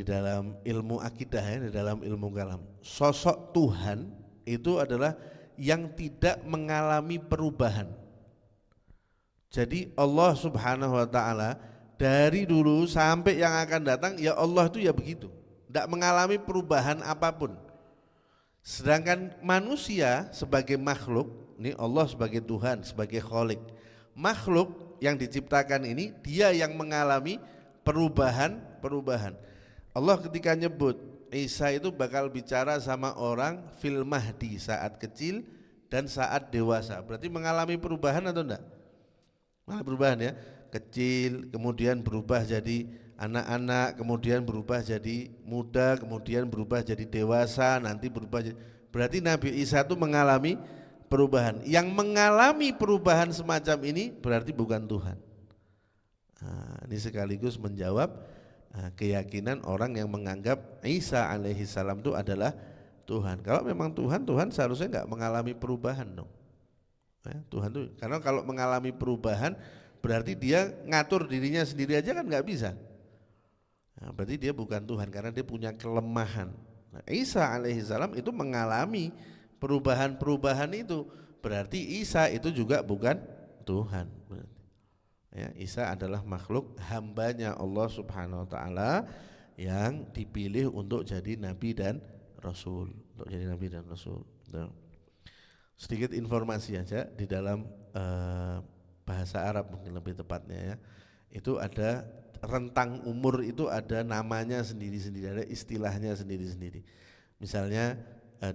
dalam ilmu akidah ya, di dalam ilmu kalam. Sosok Tuhan itu adalah yang tidak mengalami perubahan. Jadi Allah Subhanahu wa taala dari dulu sampai yang akan datang ya Allah itu ya begitu, tidak mengalami perubahan apapun. Sedangkan manusia sebagai makhluk, ini Allah sebagai Tuhan, sebagai Khalik, makhluk yang diciptakan ini dia yang mengalami perubahan. Allah ketika nyebut Isa itu bakal bicara sama orang fil mahdi saat kecil dan saat dewasa, berarti mengalami perubahan atau enggak? Mengalami perubahan ya. Kecil kemudian berubah jadi anak-anak, kemudian berubah jadi muda, kemudian berubah jadi dewasa, nanti berubah jadi, berarti Nabi Isa itu mengalami perubahan. Yang mengalami perubahan semacam ini berarti bukan Tuhan. Nah, ini sekaligus menjawab keyakinan orang yang menganggap Isa alaihi salam itu adalah Tuhan. Kalau memang Tuhan, Tuhan seharusnya nggak mengalami perubahan dong. Tuhan tuh, karena kalau mengalami perubahan berarti dia ngatur dirinya sendiri aja kan nggak bisa. Nah, berarti dia bukan Tuhan karena dia punya kelemahan. Nah, Isa alaihi salam itu mengalami perubahan-perubahan itu, berarti Isa itu juga bukan Tuhan. Ya, Isa adalah makhluk hambanya Allah Subhanahu Wa Taala yang dipilih untuk jadi Nabi dan Rasul, untuk jadi Nabi dan Rasul. Nah, sedikit informasi aja di dalam bahasa Arab mungkin lebih tepatnya ya, itu ada rentang umur, itu ada namanya sendiri-sendiri, ada istilahnya sendiri-sendiri. Misalnya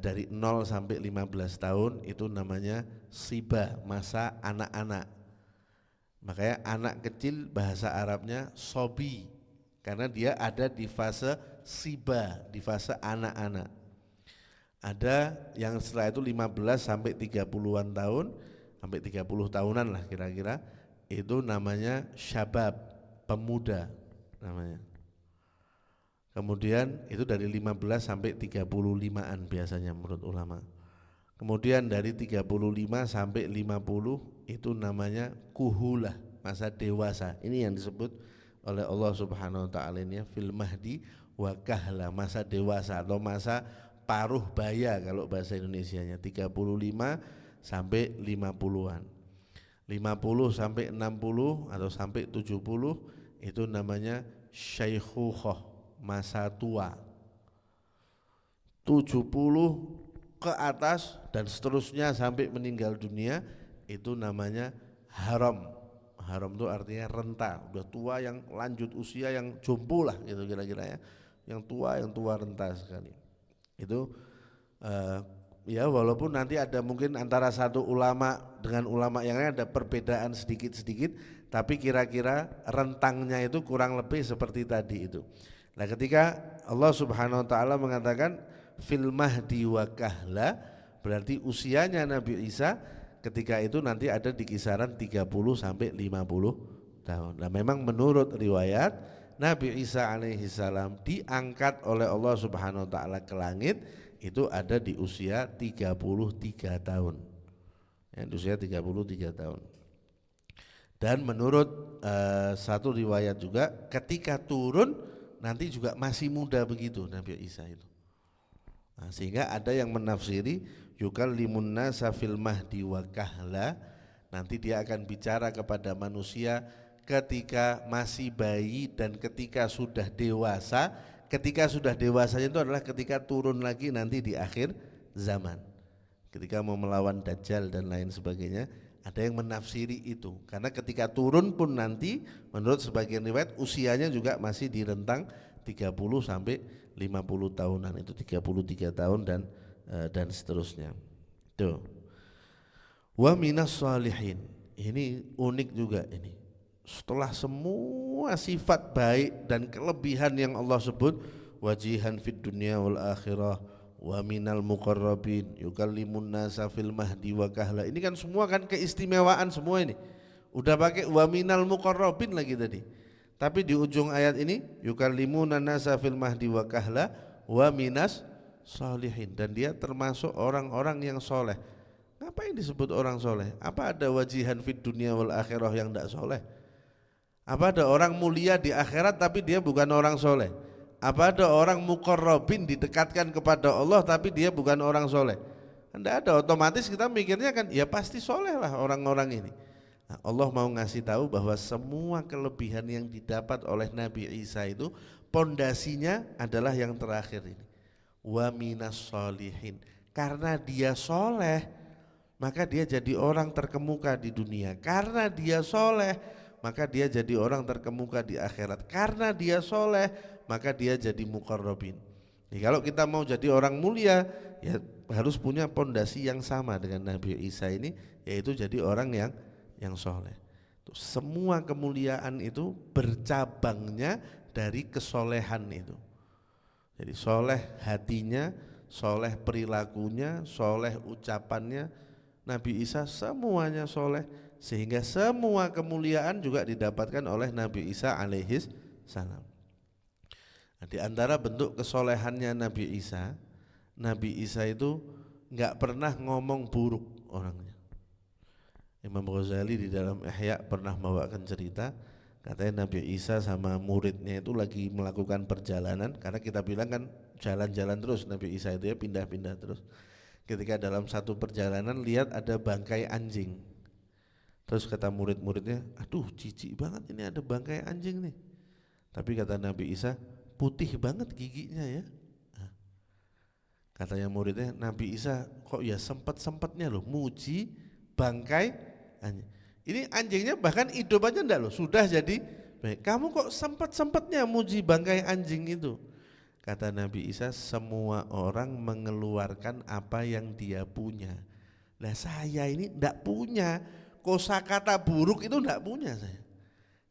dari 0 sampai 15 tahun itu namanya siba, masa anak-anak. Makanya anak kecil bahasa Arabnya sobi, karena dia ada di fase siba, di fase anak-anak. Ada yang setelah itu 15 sampai 30-an tahun, sampai 30 tahunan lah kira-kira, itu namanya syabab, pemuda namanya. Kemudian itu dari 15 sampai 35-an biasanya menurut ulama. Kemudian dari 35 sampai 50 itu namanya kuhulah, masa dewasa. Ini yang disebut oleh Allah Subhanahu Wa Taala ini fil mahdi wa kahla, masa dewasa atau masa paruh baya kalau bahasa Indonesianya, 35 sampai 50-an. 50 sampai 60 atau sampai 70 itu namanya syaikhukhah, masa tua. 70 ke atas dan seterusnya sampai meninggal dunia itu namanya haram. Haram itu artinya renta, udah tua yang lanjut usia, yang jompo lah gitu kira-kira ya. Yang tua renta sekali. Itu ya walaupun nanti ada mungkin antara satu ulama dengan ulama yang lain ada perbedaan sedikit-sedikit, tapi kira-kira rentangnya itu kurang lebih seperti tadi itu. Nah, ketika Allah Subhanahu Wa Taala mengatakan fil mahdi wa kahla, berarti usianya Nabi Isa ketika itu nanti ada di kisaran 30 sampai 50 tahun. Nah, memang menurut riwayat Nabi Isa alaihi salam diangkat oleh Allah Subhanahu Wa Taala ke langit itu ada di usia 33 tahun. Ya, di usia 33 tahun. Dan menurut satu riwayat juga ketika turun nanti juga masih muda begitu Nabi Isa itu. Nah, sehingga ada yang menafsiri yukallimun nasa fil mahdi wa kahla, nanti dia akan bicara kepada manusia ketika masih bayi dan ketika sudah dewasa. Ketika sudah dewasanya itu adalah ketika turun lagi nanti di akhir zaman, ketika mau melawan Dajjal dan lain sebagainya. Ada yang menafsiri itu karena ketika turun pun nanti menurut sebagian riwayat usianya juga masih di rentang 30 sampai 50 tahunan, itu 33 tahun dan seterusnya. Tuh. Wa minas shalihin. Ini unik juga ini. Setelah semua sifat baik dan kelebihan yang Allah sebut, wajihan fid dunya wal akhirah wa minal muqarrabin yukallimun nasa fil mahdi wa kahla. Ini kan semua kan keistimewaan semua ini. Udah pakai wa minal muqarrabin lagi tadi. Tapi di ujung ayat ini yukallimun nasa fil mahdi wa kahla wa minas shalihin, dan dia termasuk orang-orang yang soleh. Ngapain disebut orang soleh? Apa ada wajihan fid dunya wal akhirah yang tidak soleh? Apa ada orang mulia di akhirat tapi dia bukan orang soleh? Apa ada orang muqarrabin didekatkan kepada Allah tapi dia bukan orang soleh? Tidak ada, otomatis kita mikirnya kan ya pasti soleh lah orang-orang ini. Nah, Allah mau ngasih tahu bahwa semua kelebihan yang didapat oleh Nabi Isa itu pondasinya adalah yang terakhir ini. Wa minas shalihin, karena dia soleh maka dia jadi orang terkemuka di dunia. Karena dia soleh maka dia jadi orang terkemuka di akhirat. Karena dia soleh maka dia jadi muqarrabin. Jadi kalau kita mau jadi orang mulia ya harus punya pondasi yang sama dengan Nabi Isa ini, yaitu jadi orang yang soleh. Semua kemuliaan itu bercabangnya dari kesolehan itu. Jadi soleh hatinya, soleh perilakunya, soleh ucapannya. Nabi Isa semuanya soleh, sehingga semua kemuliaan juga didapatkan oleh Nabi Isa alaihis salam. Nah, di antara bentuk kesolehannya Nabi Isa itu nggak pernah ngomong buruk orangnya. Imam Ghazali di dalam Ihya pernah membawakan cerita, katanya Nabi Isa sama muridnya itu lagi melakukan perjalanan, karena kita bilang kan jalan-jalan terus Nabi Isa itu ya, pindah-pindah terus. Ketika dalam satu perjalanan lihat ada bangkai anjing, terus kata murid-muridnya, aduh jijik banget ini ada bangkai anjing nih. Tapi kata Nabi Isa, putih banget giginya ya. Katanya muridnya, Nabi Isa kok ya sempet-sempetnya loh muji bangkai anjing. Ini anjingnya bahkan hidup aja enggak loh, sudah jadi baik. Kamu kok sempet-sempetnya muji bangkai anjing itu? Kata Nabi Isa, semua orang mengeluarkan apa yang dia punya. Nah saya ini enggak punya, kosakata buruk itu enggak punya saya.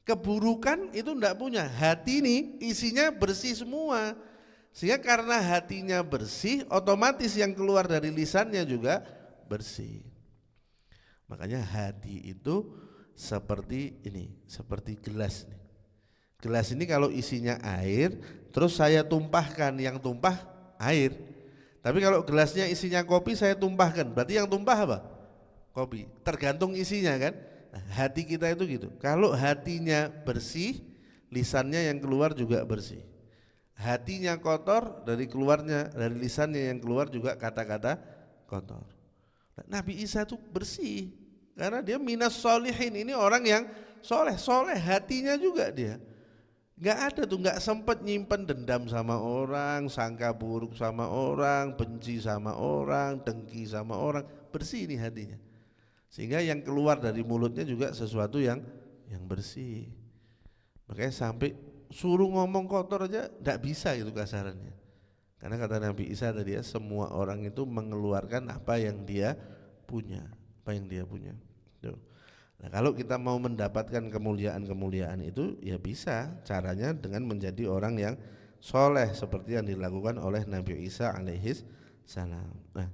Keburukan itu enggak punya, hati ini isinya bersih semua. Sehingga karena hatinya bersih, otomatis yang keluar dari lisannya juga bersih. Makanya hati itu seperti ini, seperti gelas nih. Gelas ini kalau isinya air, terus saya tumpahkan, yang tumpah air. Tapi kalau gelasnya isinya kopi, saya tumpahkan, berarti yang tumpah apa? Kopi. Tergantung isinya kan. Nah, hati kita itu gitu. Kalau hatinya bersih, lisannya yang keluar juga bersih. Hatinya kotor, dari lisannya yang keluar juga kata-kata kotor. Nabi Isa itu bersih karena dia minas solihin, ini orang yang soleh hatinya juga dia. Nggak ada tuh, nggak sempet nyimpen dendam sama orang, sangka buruk sama orang, benci sama orang, dengki sama orang, bersih ini hatinya. Sehingga yang keluar dari mulutnya juga sesuatu yang bersih. Makanya sampai suruh ngomong kotor aja nggak bisa itu kasarannya. Karena kata Nabi Isa tadi ya, semua orang itu mengeluarkan apa yang dia punya, Tuh. Nah, kalau kita mau mendapatkan kemuliaan itu ya bisa, caranya dengan menjadi orang yang soleh seperti yang dilakukan oleh Nabi Isa alaihis salam. Nah,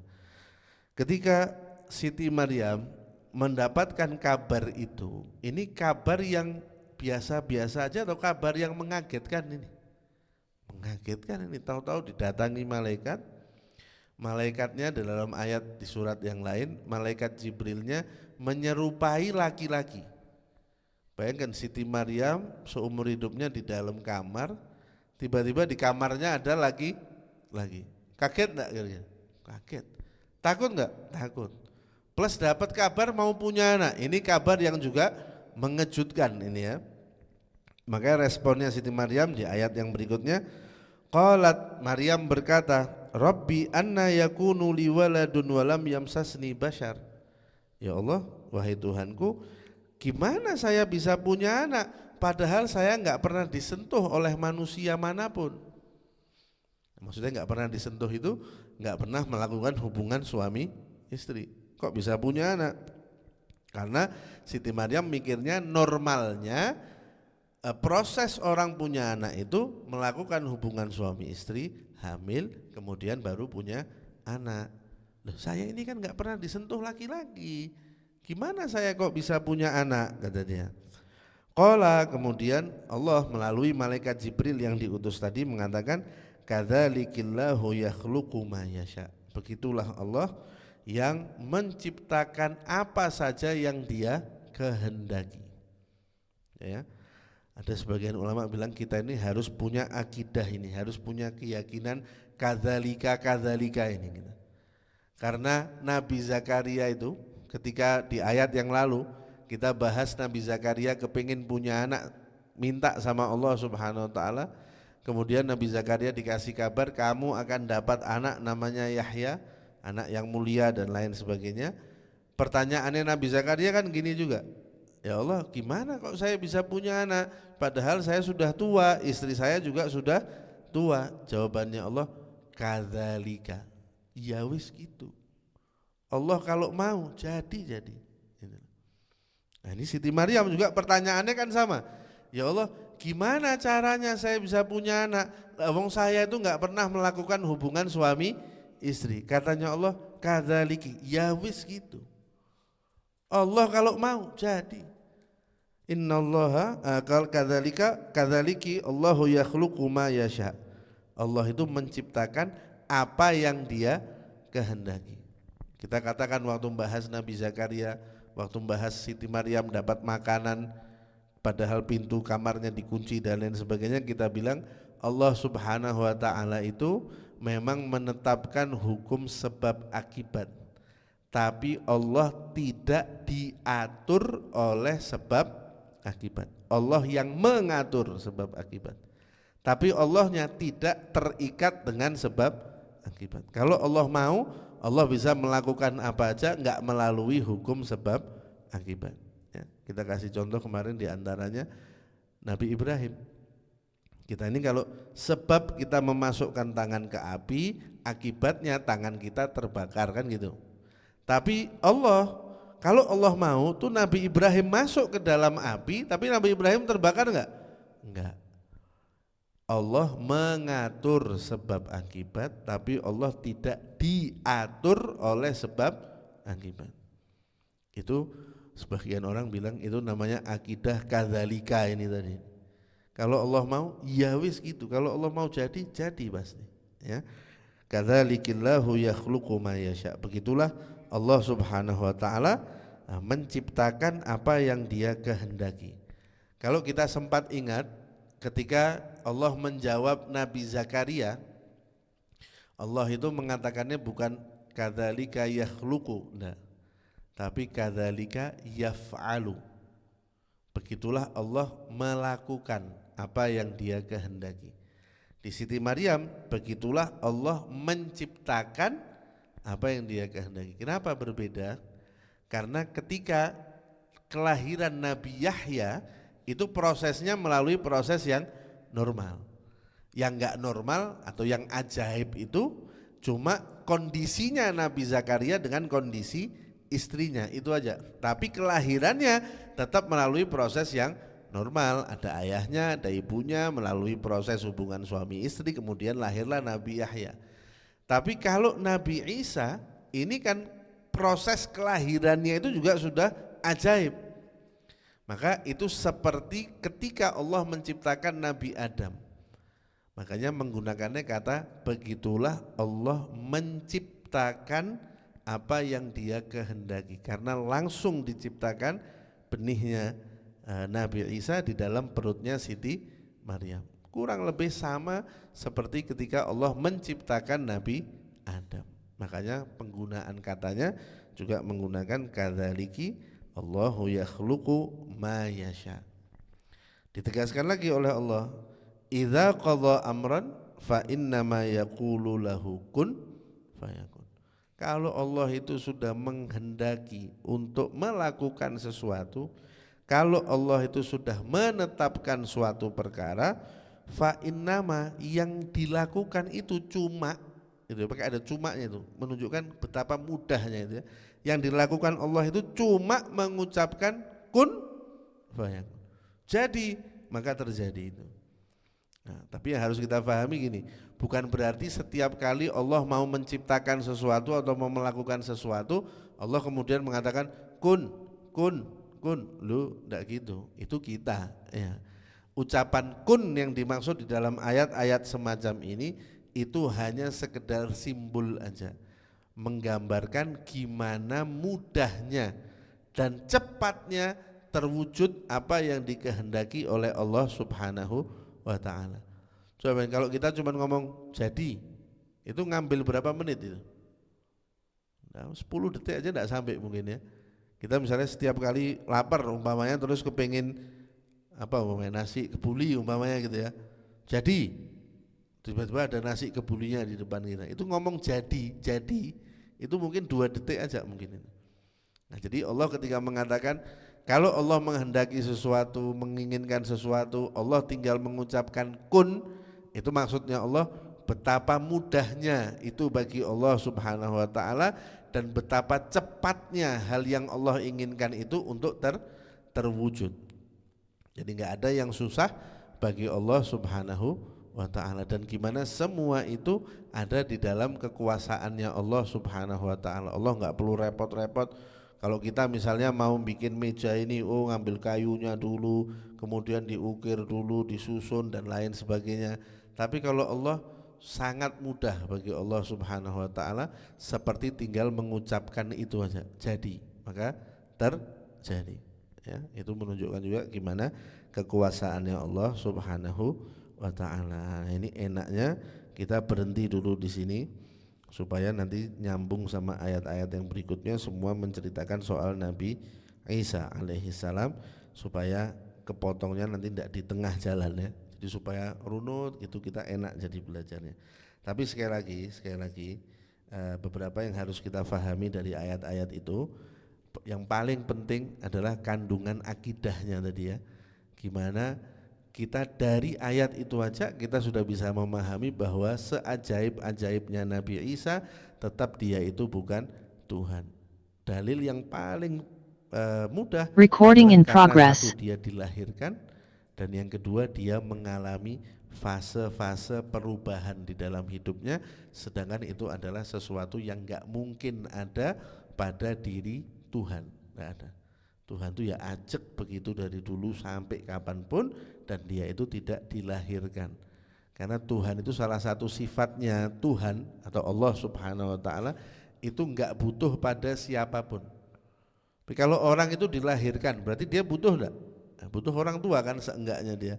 ketika Siti Maryam mendapatkan kabar itu, ini kabar yang biasa-biasa aja atau kabar yang mengagetkan ini? Mengagetkan ini, tahu-tahu didatangi malaikat. Malaikatnya dalam ayat di surat yang lain, malaikat Jibrilnya menyerupai laki-laki. Bayangkan Siti Maryam seumur hidupnya di dalam kamar, tiba-tiba di kamarnya ada lagi. Kaget enggak kira-kira? Kaget. Takut enggak? Takut. Plus dapat kabar mau punya anak. Ini kabar yang juga mengejutkan ini ya. Makanya responnya Siti Maryam di ayat yang berikutnya, qalat, Maryam berkata, Rabbi anna yakunu li waladun walam yamsasni bashar. Ya Allah, wahai Tuhanku, gimana saya bisa punya anak padahal saya enggak pernah disentuh oleh manusia manapun. Maksudnya enggak pernah disentuh itu enggak pernah melakukan hubungan suami istri. Kok bisa punya anak? Karena Siti Maryam mikirnya normalnya proses orang punya anak itu melakukan hubungan suami istri, hamil, kemudian baru punya anak. Loh, saya ini kan nggak pernah disentuh laki-laki, gimana saya kok bisa punya anak, kata dia. Qala, kemudian Allah melalui malaikat Jibril yang diutus tadi mengatakan, kadzalikillahu yakhluqu ma yasha. Begitulah Allah yang menciptakan apa saja yang Dia kehendaki. Ya. Ada sebagian ulama bilang kita ini harus punya akidah ini, harus punya keyakinan kadzalika ini gitu. Karena Nabi Zakaria itu ketika di ayat yang lalu kita bahas Nabi Zakaria kepingin punya anak, minta sama Allah Subhanahu wa taala. Kemudian Nabi Zakaria dikasih kabar kamu akan dapat anak namanya Yahya, anak yang mulia dan lain sebagainya. Pertanyaannya Nabi Zakaria kan gini juga, ya Allah, gimana kok saya bisa punya anak padahal saya sudah tua, istri saya juga sudah tua. Jawabannya Allah, kadzalika. Ya wis gitu. Allah kalau mau jadi. Nah, ini Siti Maryam juga pertanyaannya kan sama. Ya Allah, gimana caranya saya bisa punya anak? Wong saya itu nggak pernah melakukan hubungan suami istri. Katanya Allah, kadzaliki, ya wis gitu. Allah kalau mau jadi. Innallaha kadzaliki Allahu yakhluqu ma yasha. Allah itu menciptakan apa yang Dia kehendaki. Kita katakan waktu membahas Nabi Zakaria, waktu membahas Siti Maryam dapat makanan padahal pintu kamarnya dikunci dan lain sebagainya, kita bilang Allah Subhanahu wa taala itu memang menetapkan hukum sebab akibat. Tapi Allah tidak diatur oleh sebab akibat. Allah yang mengatur sebab akibat. Tapi Allahnya tidak terikat dengan sebab akibat. Kalau Allah mau, Allah bisa melakukan apa aja, enggak melalui hukum sebab akibat. Ya, kita kasih contoh kemarin diantaranya Nabi Ibrahim. Kita ini kalau sebab kita memasukkan tangan ke api, akibatnya tangan kita terbakar kan gitu. Tapi Allah, kalau Allah mau tuh Nabi Ibrahim masuk ke dalam api, tapi Nabi Ibrahim terbakar enggak? Enggak. Allah mengatur sebab akibat, tapi Allah tidak diatur oleh sebab akibat. Itu sebagian orang bilang itu namanya akidah kadzalika ini tadi. Kalau Allah mau, ya wis gitu. Kalau Allah mau jadi pasti. Ya. Kadzalikillahu yakhluqu ma yasha. Begitulah Allah Subhanahu wa taala menciptakan apa yang Dia kehendaki. Kalau kita sempat ingat ketika Allah menjawab Nabi Zakaria, Allah itu mengatakannya bukan kadzalika yakhluqu, tapi kadzalika yaf'alu. Begitulah Allah melakukan apa yang Dia kehendaki. Di Siti Maryam begitulah Allah menciptakan apa yang Dia kehendaki. Kenapa berbeda? Karena ketika kelahiran Nabi Yahya itu prosesnya melalui proses yang normal. Yang enggak normal atau yang ajaib itu cuma kondisinya Nabi Zakaria dengan kondisi istrinya, itu aja. Tapi kelahirannya tetap melalui proses yang normal, ada ayahnya, ada ibunya, melalui proses hubungan suami istri, kemudian lahirlah Nabi Yahya. Tapi kalau Nabi Isa ini kan proses kelahirannya itu juga sudah ajaib. Maka itu seperti ketika Allah menciptakan Nabi Adam. Makanya menggunakannya kata begitulah Allah menciptakan apa yang Dia kehendaki, karena langsung diciptakan benihnya Nabi Isa di dalam perutnya Siti Maryam. Kurang lebih sama seperti ketika Allah menciptakan Nabi Adam. Makanya penggunaan katanya juga menggunakan kadzaliki Allahu yakhluqu ma yasha. Ditegaskan lagi oleh Allah, idza qadha amran fa innama yaqulu lahu kun fayakun. Kalau Allah itu sudah menghendaki untuk melakukan sesuatu, kalau Allah itu sudah menetapkan suatu perkara, fa innama, yang dilakukan itu cuma, itu pakai ada cumanya itu, menunjukkan betapa mudahnya itu ya. Yang dilakukan Allah itu cuma mengucapkan kun fayakun. Jadi maka terjadi itu. Nah, tapi yang harus kita pahami gini, bukan berarti setiap kali Allah mau menciptakan sesuatu atau mau melakukan sesuatu, Allah kemudian mengatakan kun. Lu enggak gitu. Itu kita ya. Ucapan kun yang dimaksud di dalam ayat-ayat semacam ini itu hanya sekedar simbol aja, menggambarkan gimana mudahnya dan cepatnya terwujud apa yang dikehendaki oleh Allah Subhanahu wa ta'ala. Coba kalau kita cuma ngomong jadi, itu ngambil berapa menit itu? Nah, 10 detik aja enggak sampai mungkin ya. Kita misalnya setiap kali lapar umpamanya, terus kepengin apa umpamanya nasi kebuli umpamanya gitu ya. Jadi tiba-tiba ada nasi kebulinya di depan kita. Itu ngomong jadi itu mungkin 2 detik aja mungkin itu. Nah, jadi Allah ketika mengatakan kalau Allah menghendaki sesuatu, menginginkan sesuatu, Allah tinggal mengucapkan kun, itu maksudnya Allah betapa mudahnya itu bagi Allah Subhanahu wa taala dan betapa cepatnya hal yang Allah inginkan itu untuk terwujud. Jadi nggak ada yang susah bagi Allah Subhanahu wa ta'ala, dan gimana semua itu ada di dalam kekuasaannya Allah Subhanahu wa ta'ala. Allah nggak perlu repot-repot. Kalau kita misalnya mau bikin meja ini, ngambil kayunya dulu, kemudian diukir dulu, disusun dan lain sebagainya. Tapi kalau Allah sangat mudah bagi Allah Subhanahu wa ta'ala, seperti tinggal mengucapkan itu aja jadi, maka terjadi. Ya, itu menunjukkan juga gimana kekuasaannya Allah Subhanahu wa ta'ala. Ini enaknya kita berhenti dulu di sini supaya nanti nyambung sama ayat-ayat yang berikutnya, semua menceritakan soal Nabi Isa alaihi salam, supaya kepotongnya nanti tidak di tengah jalan ya. Jadi supaya runut gitu, kita enak jadi belajarnya. Tapi sekali lagi beberapa yang harus kita pahami dari ayat-ayat itu. Yang paling penting adalah kandungan akidahnya tadi ya. Gimana kita dari ayat itu aja kita sudah bisa memahami bahwa seajaib-ajaibnya Nabi Isa tetap dia itu bukan Tuhan. Dalil yang paling mudah Recording in karena progress. satu, dia dilahirkan, dan yang kedua dia mengalami fase-fase perubahan di dalam hidupnya, sedangkan itu adalah sesuatu yang gak mungkin ada pada diri Tuhan. Gak ada. Tuhan itu ya ajak begitu dari dulu sampai kapanpun, dan dia itu tidak dilahirkan. Karena Tuhan itu salah satu sifatnya, Tuhan atau Allah Subhanahu wa ta'ala itu enggak butuh pada siapapun. Tapi kalau orang itu dilahirkan berarti dia butuh enggak? Butuh orang tua kan seenggaknya dia.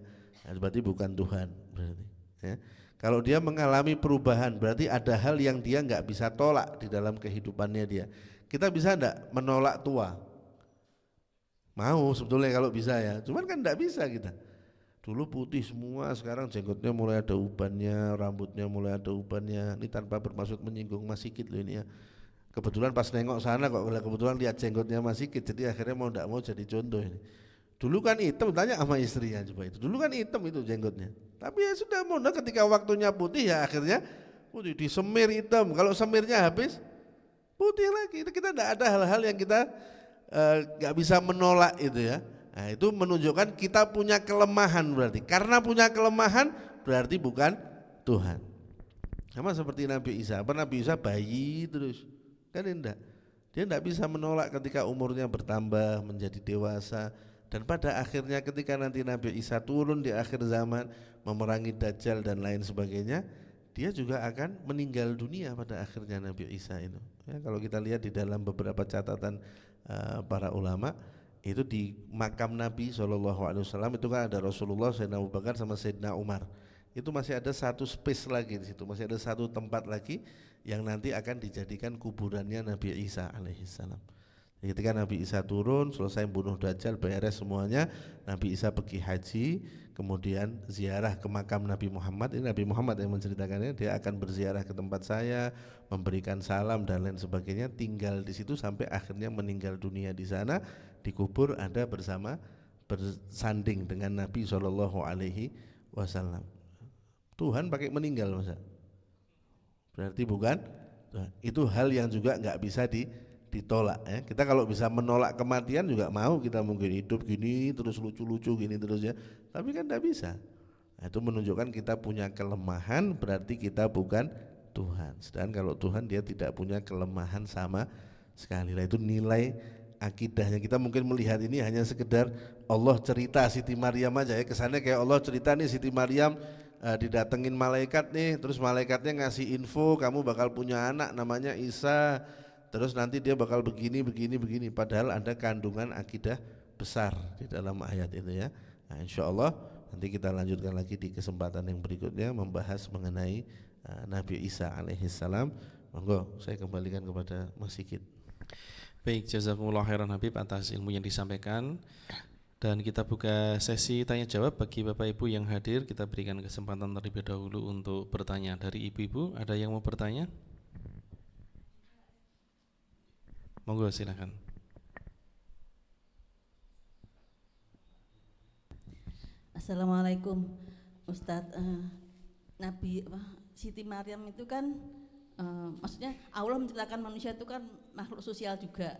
Nah, berarti bukan Tuhan berarti ya. Kalau dia mengalami perubahan berarti ada hal yang dia enggak bisa tolak di dalam kehidupannya dia. Kita bisa enggak menolak tua? Mau sebetulnya kalau bisa ya, cuman kan enggak bisa kita. Dulu putih semua, sekarang jenggotnya mulai ada ubannya, rambutnya mulai ada ubannya. Ini tanpa bermaksud menyinggung Mas Sigit loh ini ya. Kebetulan pas nengok sana kok kebetulan lihat jenggotnya Mas Sigit, jadi akhirnya mau enggak mau jadi contoh ini. Dulu kan hitam, tanya sama istrinya coba itu. Dulu kan hitam itu jenggotnya. Tapi ya sudah mudah, ketika waktunya putih ya akhirnya putih, disemir hitam. Kalau semirnya habis putih lagi. Kita enggak ada hal-hal yang kita enggak bisa menolak itu ya. Nah, itu menunjukkan kita punya kelemahan berarti. Karena punya kelemahan berarti bukan Tuhan. Sama seperti Nabi Isa. Apa Nabi Isa bayi terus? Kan enggak. Dia enggak bisa menolak ketika umurnya bertambah menjadi dewasa. Dan pada akhirnya ketika nanti Nabi Isa turun di akhir zaman memerangi Dajjal dan lain sebagainya, dia juga akan meninggal dunia pada akhirnya Nabi Isa itu. Ya, kalau kita lihat di dalam beberapa catatan para ulama, itu di makam Nabi SAW itu kan ada Rasulullah, Sayyidina Abu Bakar sama Sayyidina Umar. Itu masih ada satu space lagi di situ, masih ada satu tempat lagi yang nanti akan dijadikan kuburannya Nabi Isa alaihissalam. Ketika Nabi Isa turun, selesai bunuh Dajjal, beres semuanya, Nabi Isa pergi haji, kemudian ziarah ke makam Nabi Muhammad. Ini Nabi Muhammad yang menceritakannya, dia akan berziarah ke tempat saya, memberikan salam dan lain sebagainya, tinggal di situ sampai akhirnya meninggal dunia di sana, dikubur ada bersanding dengan Nabi SAW. Tuhan pakai meninggal masa? Berarti bukan. Itu hal yang juga nggak bisa ditolak ya. Kita kalau bisa menolak kematian juga mau, kita mungkin hidup gini terus lucu-lucu gini terus ya, tapi kan tidak bisa. Nah, itu menunjukkan kita punya kelemahan, berarti kita bukan Tuhan. Sedangkan kalau Tuhan dia tidak punya kelemahan sama sekali. Lah itu nilai akidahnya. Kita mungkin melihat ini hanya sekedar Allah cerita Siti Maryam aja ya, kesannya kayak Allah cerita nih Siti Maryam didatengin malaikat nih, terus malaikatnya ngasih info kamu bakal punya anak namanya Isa. Terus nanti dia bakal begini. Padahal ada kandungan akidah besar di dalam ayat itu ya. Nah, insya Allah nanti kita lanjutkan lagi di kesempatan yang berikutnya membahas mengenai Nabi Isa alaihissalam. Monggo saya kembalikan kepada Mas Sigit. Baik, jazakumullah khairan Habib atas ilmu yang disampaikan. Dan kita buka sesi tanya jawab bagi Bapak Ibu yang hadir. Kita berikan kesempatan terlebih dahulu untuk bertanya. Dari ibu-ibu ada yang mau bertanya? Monggo silakan. Assalamualaikum Ustadz. Nabi Siti Maryam itu kan maksudnya Allah menciptakan manusia itu kan makhluk sosial juga.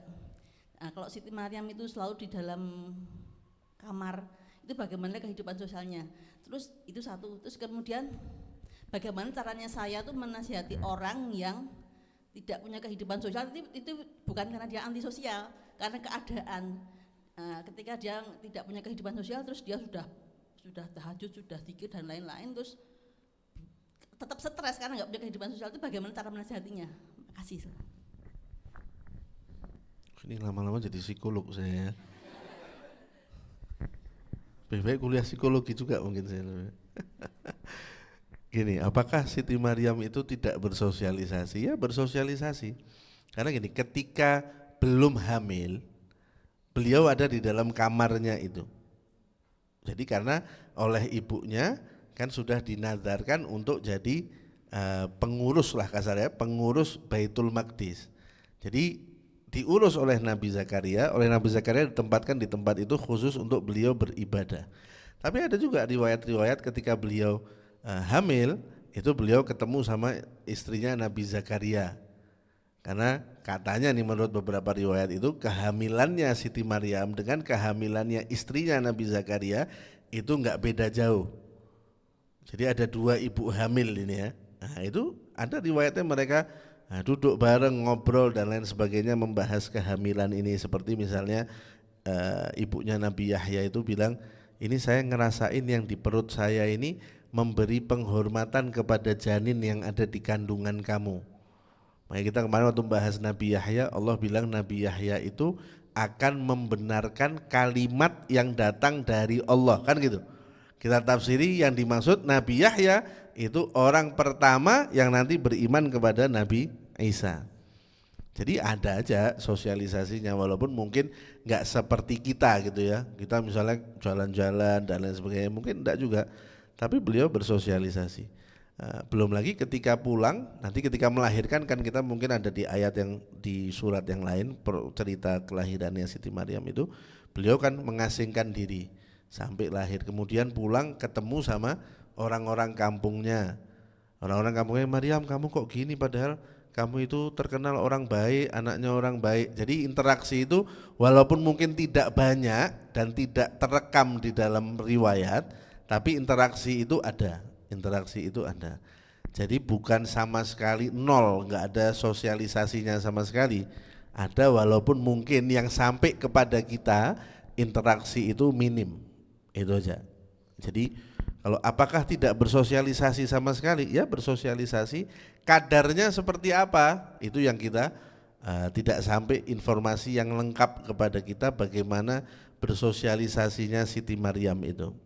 Nah, kalau Siti Maryam itu selalu di dalam kamar, itu bagaimana kehidupan sosialnya. Terus itu satu, terus kemudian bagaimana caranya saya tuh menasihati orang yang tidak punya kehidupan sosial, itu bukan karena dia antisosial, karena keadaan. Ketika dia tidak punya kehidupan sosial, terus dia sudah tahajud, sudah zikir dan lain-lain, terus tetap stres karena nggak punya kehidupan sosial, itu bagaimana cara menasihatinya? Makasih. Ini lama-lama jadi psikolog saya. Baik-baik kuliah psikologi juga mungkin saya. Gini, apakah Siti Maryam itu tidak bersosialisasi? Ya bersosialisasi. Karena gini, ketika belum hamil, beliau ada di dalam kamarnya itu. Jadi karena oleh ibunya kan sudah dinazarkan untuk jadi pengurus lah kasarnya, pengurus Baitul Maqdis. Jadi diurus oleh Nabi Zakaria, ditempatkan di tempat itu khusus untuk beliau beribadah. Tapi ada juga riwayat-riwayat ketika beliau hamil, itu beliau ketemu sama istrinya Nabi Zakaria. Karena katanya nih menurut beberapa riwayat itu kehamilannya Siti Maryam dengan kehamilannya istrinya Nabi Zakaria itu enggak beda jauh. Jadi ada dua ibu hamil ini ya. Nah, itu ada riwayatnya mereka duduk bareng, ngobrol dan lain sebagainya membahas kehamilan ini. Seperti misalnya ibunya Nabi Yahya itu bilang, ini saya ngerasain yang di perut saya ini memberi penghormatan kepada janin yang ada di kandungan kamu. Makanya kita kemarin waktu bahas Nabi Yahya, Allah bilang Nabi Yahya itu akan membenarkan kalimat yang datang dari Allah, kan gitu. Kita tafsiri yang dimaksud Nabi Yahya itu orang pertama yang nanti beriman kepada Nabi Isa. Jadi ada aja sosialisasinya, walaupun mungkin nggak seperti kita gitu ya. Kita misalnya jalan-jalan dan lain sebagainya, mungkin enggak juga. Tapi beliau bersosialisasi. Belum lagi ketika pulang, nanti ketika melahirkan kan kita mungkin ada di ayat yang di surat yang lain cerita kelahirannya Siti Maryam itu, beliau kan mengasingkan diri sampai lahir, kemudian pulang ketemu sama orang-orang kampungnya. Orang-orang kampungnya, Maryam kamu kok gini padahal kamu itu terkenal orang baik, anaknya orang baik. Jadi interaksi itu walaupun mungkin tidak banyak dan tidak terekam di dalam riwayat, tapi interaksi itu ada. Jadi bukan sama sekali nol, nggak ada sosialisasinya sama sekali. Ada walaupun mungkin yang sampai kepada kita interaksi itu minim, itu aja. Jadi kalau apakah tidak bersosialisasi sama sekali? Ya bersosialisasi, kadarnya seperti apa? Itu yang kita tidak sampai informasi yang lengkap kepada kita bagaimana bersosialisasinya Siti Maryam itu.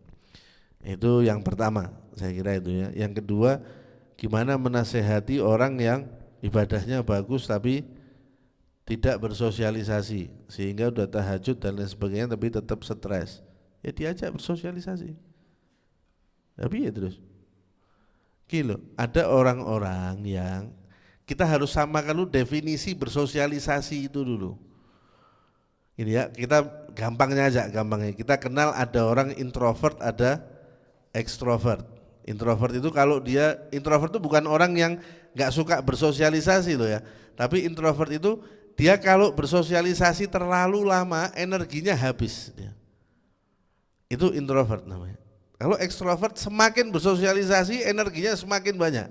Itu yang pertama, saya kira itu ya. Yang kedua, gimana menasehati orang yang ibadahnya bagus tapi tidak bersosialisasi sehingga udah tahajud dan lain sebagainya tapi tetap stres. Ya diajak bersosialisasi. Tapi ya terus. Gila, ada orang-orang yang kita harus samakan dulu definisi bersosialisasi itu dulu. Ini ya, kita gampangnya. Kita kenal ada orang introvert, ada ekstrovert. Introvert itu kalau dia, introvert itu bukan orang yang gak suka bersosialisasi loh ya. Tapi introvert itu dia kalau bersosialisasi terlalu lama energinya habis dia. Itu introvert namanya. Kalau ekstrovert semakin bersosialisasi energinya semakin banyak.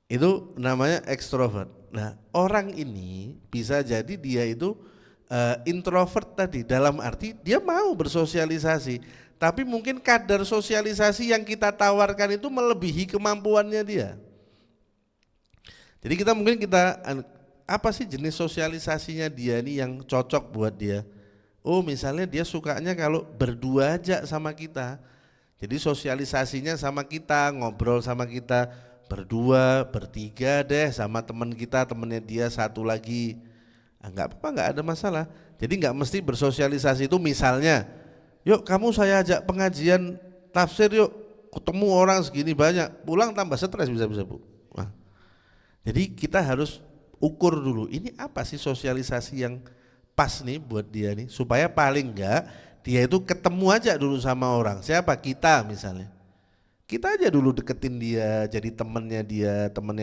Itu namanya ekstrovert. Nah, orang ini bisa jadi dia itu introvert tadi, dalam arti dia mau bersosialisasi, tapi mungkin kadar sosialisasi yang kita tawarkan itu melebihi kemampuannya dia. Jadi kita apa sih jenis sosialisasinya dia ini yang cocok buat dia? Oh misalnya dia sukanya kalau berdua aja sama kita. Jadi sosialisasinya sama kita, ngobrol sama kita berdua, bertiga deh sama teman kita, temennya dia satu lagi. Enggak apa-apa, enggak ada masalah. Jadi enggak mesti bersosialisasi itu misalnya, yuk kamu saya ajak pengajian tafsir yuk, ketemu orang segini banyak, pulang tambah stres bisa-bisa Bu. Nah, jadi kita harus ukur dulu, ini apa sih sosialisasi yang pas nih buat dia nih, supaya paling enggak dia itu ketemu aja dulu sama orang. Siapa? Kita misalnya. Kita aja dulu deketin dia, jadi temennya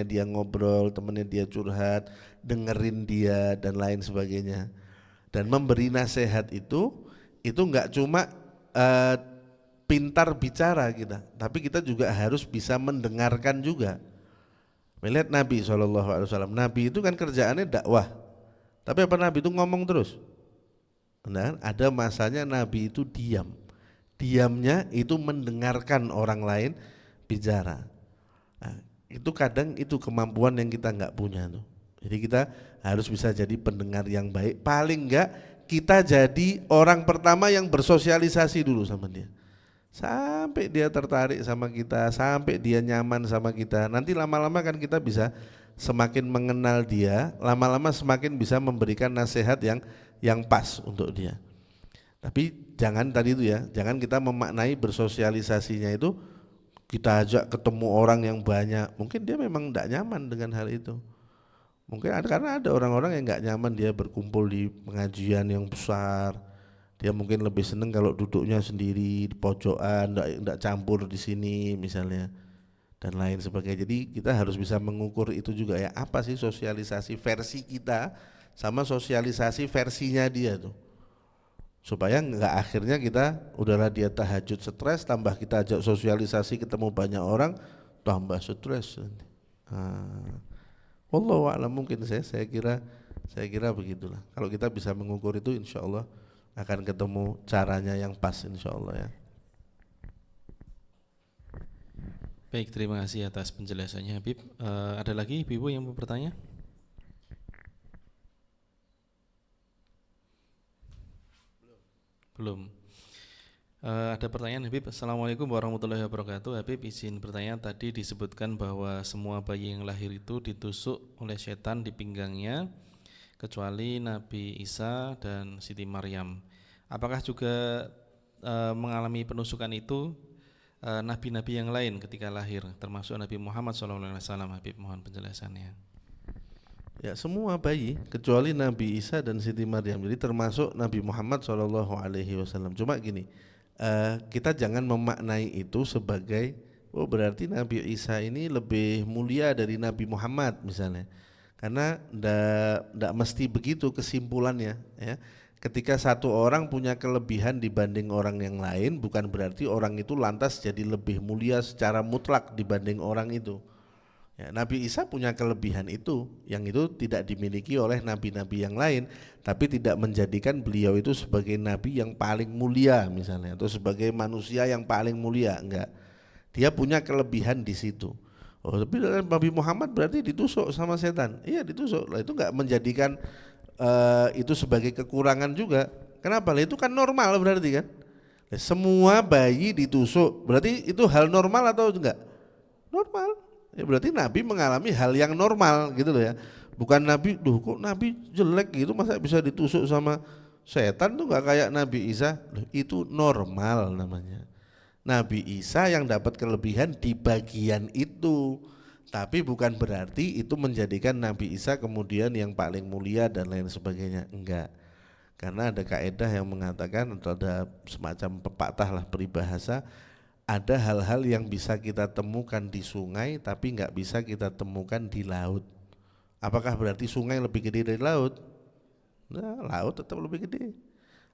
dia ngobrol, temennya dia curhat, dengerin dia dan lain sebagainya. Dan memberi nasihat itu itu enggak cuma pintar bicara kita, tapi kita juga harus bisa mendengarkan juga. Melihat Nabi SAW, Nabi itu kan kerjaannya dakwah, tapi apa Nabi itu ngomong terus? Nah, ada masanya Nabi itu diam. Diamnya itu mendengarkan orang lain bicara. Nah, itu kadang itu kemampuan yang kita nggak punya tuh. Jadi kita harus bisa jadi pendengar yang baik. Paling enggak kita jadi orang pertama yang bersosialisasi dulu sama dia. Sampai dia tertarik sama kita, sampai dia nyaman sama kita. Nanti lama-lama kan kita bisa semakin mengenal dia, lama-lama semakin bisa memberikan nasihat yang pas untuk dia. Tapi jangan tadi itu ya, jangan kita memaknai bersosialisasinya itu kita ajak ketemu orang yang banyak. Mungkin dia memang tidak nyaman dengan hal itu. Mungkin karena ada orang-orang yang nggak nyaman dia berkumpul di pengajian yang besar. Dia mungkin lebih seneng kalau duduknya sendiri di pojokan, nggak campur di sini misalnya, dan lain sebagainya. Jadi kita harus bisa mengukur itu juga ya, apa sih sosialisasi versi kita sama sosialisasi versinya dia tuh, supaya nggak akhirnya kita udahlah dia tahajud stres, tambah kita ajak sosialisasi ketemu banyak orang, tambah stres. Wallahu a'lam, mungkin saya kira begitulah. Kalau kita bisa mengukur itu, insya Allah akan ketemu caranya yang pas, insya Allah ya. Baik, terima kasih atas penjelasannya Habib. Ada lagi ibu yang mau bertanya? Belum. Ada pertanyaan Habib. Assalamualaikum warahmatullahi wabarakatuh. Habib izin bertanya, tadi disebutkan bahwa semua bayi yang lahir itu ditusuk oleh setan di pinggangnya kecuali Nabi Isa dan Siti Maryam. Apakah juga mengalami penusukan itu nabi-nabi yang lain ketika lahir, termasuk Nabi Muhammad SAW? Habib, mohon penjelasannya. Ya, semua bayi kecuali Nabi Isa dan Siti Maryam. Jadi termasuk Nabi Muhammad SAW. Cuma gini, kita jangan memaknai itu sebagai berarti Nabi Isa ini lebih mulia dari Nabi Muhammad misalnya, karena ndak mesti begitu kesimpulannya ya. Ketika satu orang punya kelebihan dibanding orang yang lain, bukan berarti orang itu lantas jadi lebih mulia secara mutlak dibanding orang itu ya. Nabi Isa punya kelebihan itu, yang itu tidak dimiliki oleh nabi-nabi yang lain, tapi tidak menjadikan beliau itu sebagai nabi yang paling mulia misalnya, atau sebagai manusia yang paling mulia, enggak. Dia punya kelebihan di situ. Tapi Nabi Muhammad berarti ditusuk sama setan. Iya, ditusuk. Lah itu enggak menjadikan itu sebagai kekurangan juga. Kenapa? Lah itu kan normal berarti kan. Semua bayi ditusuk, berarti itu hal normal atau enggak? Normal. Ya berarti Nabi mengalami hal yang normal gitu loh ya. Bukan Nabi, kok Nabi jelek gitu, masa bisa ditusuk sama setan tuh nggak kayak Nabi Isa. Itu normal namanya. Nabi Isa yang dapat kelebihan di bagian itu, tapi bukan berarti itu menjadikan Nabi Isa kemudian yang paling mulia dan lain sebagainya, enggak. Karena ada kaidah yang mengatakan, atau ada semacam pepatah lah peribahasa, ada hal-hal yang bisa kita temukan di sungai tapi nggak bisa kita temukan di laut. Apakah berarti sungai lebih gede dari laut? Nah, laut tetap lebih gede.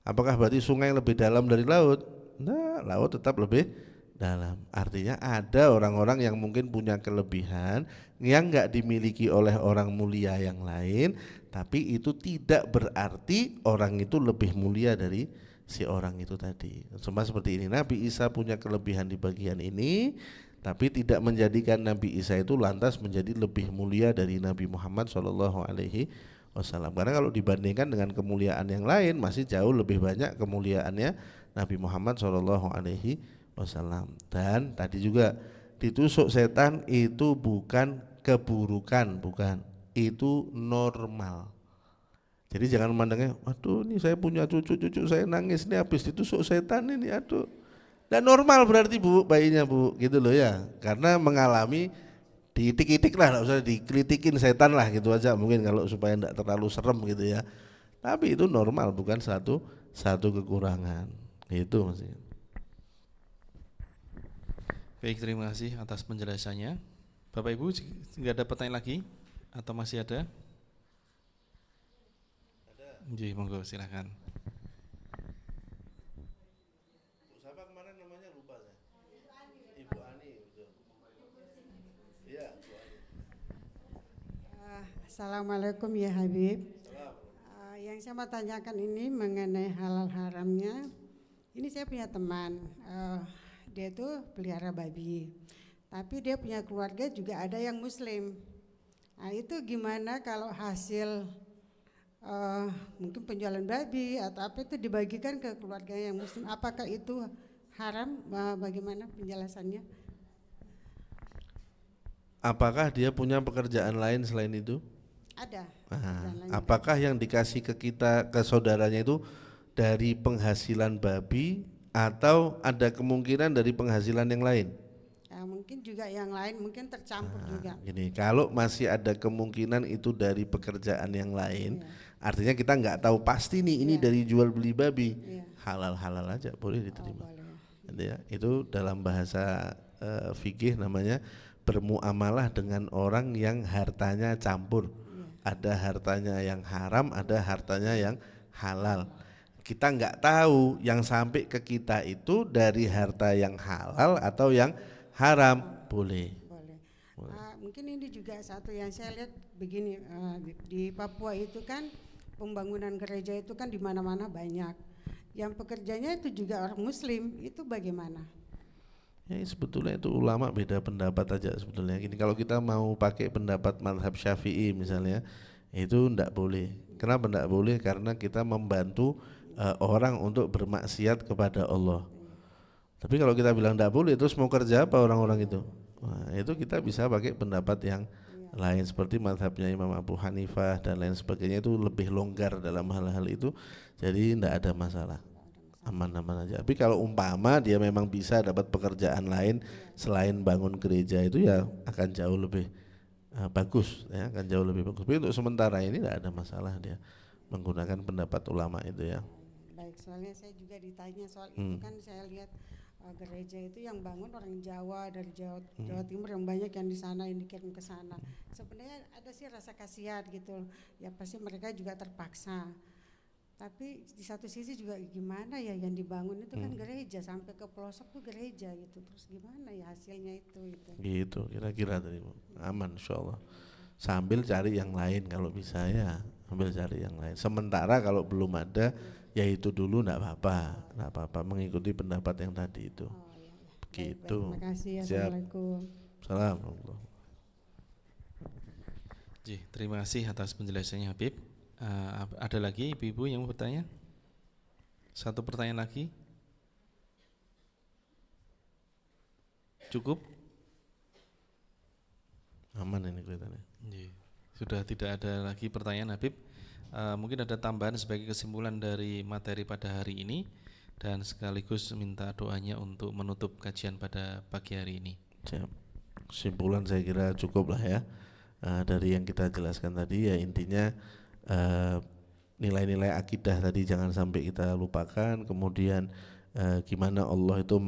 Apakah berarti sungai lebih dalam dari laut? Nah, laut tetap lebih dalam. Artinya ada orang-orang yang mungkin punya kelebihan yang nggak dimiliki oleh orang mulia yang lain, tapi itu tidak berarti orang itu lebih mulia dari si orang itu tadi. Cuma seperti ini, Nabi Isa punya kelebihan di bagian ini, tapi tidak menjadikan Nabi Isa itu lantas menjadi lebih mulia dari Nabi Muhammad SAW. Karena kalau dibandingkan dengan kemuliaan yang lain, masih jauh lebih banyak kemuliaannya Nabi Muhammad SAW. Dan tadi juga ditusuk setan itu bukan keburukan, bukan, itu normal. Jadi jangan memandangnya, waduh ini saya punya cucu saya nangis nih habis ditusuk setan ini, aduh. Dan normal berarti bu, bayinya bu, gitu loh ya. Karena mengalami diitik-itik lah, nggak usah dikritikin setan lah gitu aja mungkin, kalau supaya tidak terlalu serem gitu ya. Tapi itu normal, bukan satu kekurangan. Itu maksudnya. Baik, terima kasih atas penjelasannya. Bapak Ibu, nggak ada pertanyaan lagi atau masih ada? Jadi monggo silakan. Siapa kemarin namanya lupa saya. Ibu Ani, betul. Iya, Bu Ani. Assalamualaikum ya Habib. Salam. Yang saya mau tanyakan ini mengenai halal haramnya. Ini saya punya teman, dia tuh pelihara babi, tapi dia punya keluarga juga ada yang Muslim. Nah itu gimana kalau hasil mungkin penjualan babi atau apa itu dibagikan ke keluarga yang Muslim? Apakah itu haram? Bagaimana penjelasannya? Apakah dia punya pekerjaan lain selain itu? Ada. Apakah yang dikasih ke kita, ke saudaranya itu dari penghasilan babi atau ada kemungkinan dari penghasilan yang lain? Ya, mungkin juga yang lain, mungkin tercampur juga. Gini, kalau masih ada kemungkinan itu dari pekerjaan yang lain, artinya kita nggak tahu pasti nih ini dari jual beli babi, halal-halal aja boleh diterima. Ya, itu dalam bahasa fikih namanya bermuamalah dengan orang yang hartanya campur. Ada hartanya yang haram, ada hartanya yang halal. Kita nggak tahu yang sampai ke kita itu dari harta yang halal atau yang haram. Boleh. Mungkin ini juga satu yang saya lihat begini, di Papua itu kan pembangunan gereja itu kan di mana-mana banyak. Yang pekerjanya itu juga orang Muslim, itu bagaimana? Ya sebetulnya itu ulama beda pendapat aja sebetulnya. Gini, kalau kita mau pakai pendapat mazhab Syafi'i misalnya, itu enggak boleh. Kenapa enggak boleh? Karena kita membantu orang untuk bermaksiat kepada Allah. Tapi kalau kita bilang enggak boleh, terus mau kerja apa orang-orang itu? Nah, itu kita bisa pakai pendapat yang lain seperti mazhabnya Imam Abu Hanifah dan lain sebagainya, itu lebih longgar dalam hal-hal itu. Jadi enggak ada masalah. Aman-aman aja. Tapi kalau umpama dia memang bisa dapat pekerjaan lain selain bangun gereja, itu ya akan jauh lebih bagus, ya akan jauh lebih bagus. Tapi untuk sementara ini tidak ada masalah dia menggunakan pendapat ulama itu ya. Baik, soalnya saya juga ditanya soal itu kan, saya lihat gereja itu yang bangun orang Jawa dari Jawa Timur yang banyak yang di sana, yang dikirim ke sana. Sebenarnya ada sih rasa kasihan gitu, ya pasti mereka juga terpaksa. Tapi di satu sisi juga gimana ya, yang dibangun itu kan gereja, sampai ke pelosok tuh gereja gitu, terus gimana ya hasilnya itu gitu kira-kira tadi aman insyaallah. Sambil cari yang lain kalau bisa, ya sambil cari yang lain. Sementara kalau belum ada ya itu dulu enggak apa-apa mengikuti pendapat yang tadi itu. Begitu. Terima kasih. Assalamualaikum. Salam. Terima kasih atas penjelasannya Habib. Ada lagi ibu-ibu yang mau bertanya? Satu pertanyaan lagi? Cukup? Aman ini kelihatannya. Sudah tidak ada lagi pertanyaan Habib. Mungkin ada tambahan sebagai kesimpulan dari materi pada hari ini dan sekaligus minta doanya untuk menutup kajian pada pagi hari ini. Kesimpulan saya kira cukup lah ya. Dari yang kita jelaskan tadi ya intinya nilai-nilai akidah tadi jangan sampai kita lupakan. Kemudian gimana Allah itu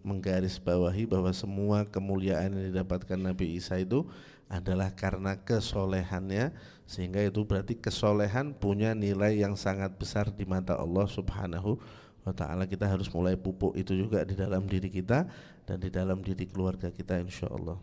menggarisbawahi bahwa semua kemuliaan yang didapatkan Nabi Isa itu adalah karena kesolehannya, sehingga itu berarti kesolehan punya nilai yang sangat besar di mata Allah Subhanahu wa ta'ala. Kita harus mulai pupuk itu juga di dalam diri kita dan di dalam diri keluarga kita insyaallah.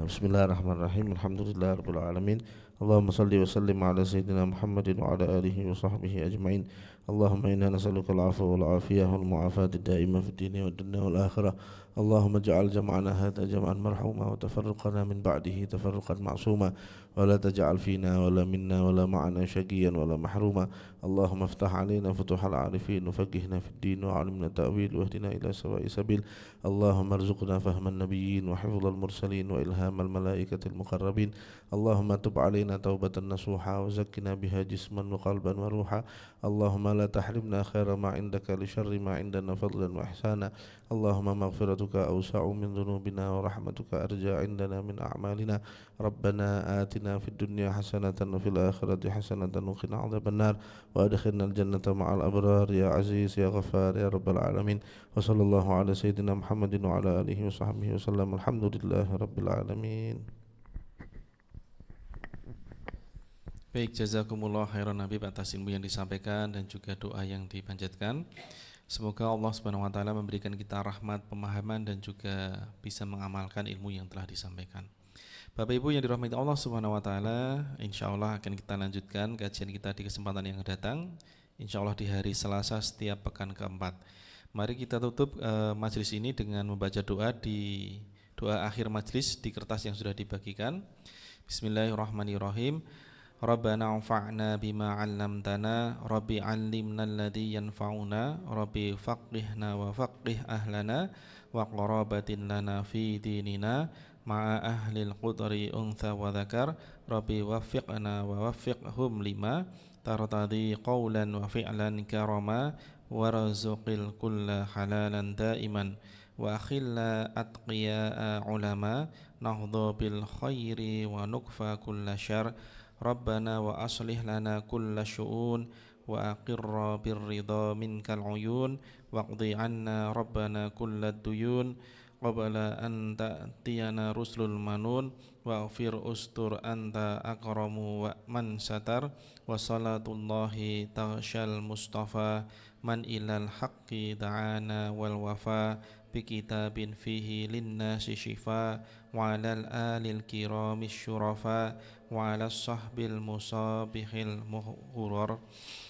Bismillahirrahmanirrahim. Alhamdulillahirabbil alamin. Allahumma shalli wa sallim ala sayyidina Muhammadin wa ala alihi wa sahbihi ajma'in. Allahumma inna nas'aluka al-'afwa wal 'afiyah wal mu'afata ad-da'imah fid dini wad dunya wal akhirah. Allahumma ij'al jam'ana hadha jam'an marhuma wa tafarruqana min ba'dihi tafarruqan ma'suma wa la taj'al fina wa la minna wa la ma'ana syaqiyyan wa la mahruma. Allahumma iftah 'alaina futuhal 'arifin wa faqihna fid din wa 'allimna ta'wil wa ihdina ila sawa'i sabil. Allahumma arzuqna fahman nabiyyin wa hifdzal mursalin wa ilhamal malaikatil muqarrabin. Allahumma tub 'alaina taubatan nasuha wa zakkina biha jisman wa qalban wa ruha. Allahumma la tahrimna khaira ma 'indaka li syarri ma 'indana fadlan wa ihsana. Allahumma maghfiratuka awsa'u min dhunubina wa rahmatuka arja 'indana min a'malina. Rabbana atina fid dunya hasanatan wa fil akhirati hasanatan wa qina 'adzabannar wa adkhilnal jannata ma'al abrar ya aziz ya ghaffar ya rabbal alamin. Wa sallallahu ala sayyidina Muhammadin wa ala alihi wa sahbihi wasallam. Alhamdulillahi rabbil alamin. Baik, jazakumullah khairan Habib atas ilmu yang disampaikan dan juga doa yang dipanjatkan. Semoga Allah Subhanahu wa taala memberikan kita rahmat, pemahaman dan juga bisa mengamalkan ilmu yang telah disampaikan. Bapak Ibu yang dirahmati Allah Subhanahu wa taala, insyaallah akan kita lanjutkan kajian kita di kesempatan yang datang, insyaallah di hari Selasa setiap pekan keempat. Mari kita tutup majelis ini dengan membaca doa akhir majelis di kertas yang sudah dibagikan. Bismillahirrahmanirrahim. Rabbana anfa'na bima 'allamtana, Rabbi 'allimna alladhi yanfa'una, Rabbi faqihna wa faqih ahlana wa qarabatin lana fi dinina ma'a ahlil qudri untha wa dhakar, Rabbi waffiqna wa waffiqhum lima tartadi qawlan wa fi'lan karama warzuqil kulla halalan daiman wa akhilla atqiya'a ulama nahdha bil khairi wa nukfa kulla syar. Rabbana wa aslih lana kulla syu'un wa aqirra birridha minkal uyun waqdi anna rabbana kulla duyun qabla an ta'tiyana rusulul manun waghfir ustur anta akramu wa man satar wa salatullahi taghshal mustafa man ilal haqqi da'ana wal wafa bi kitabin fihi linnasi shifa wa alal alil kiramish syurafa wa ala sahbil musabihil muhurur.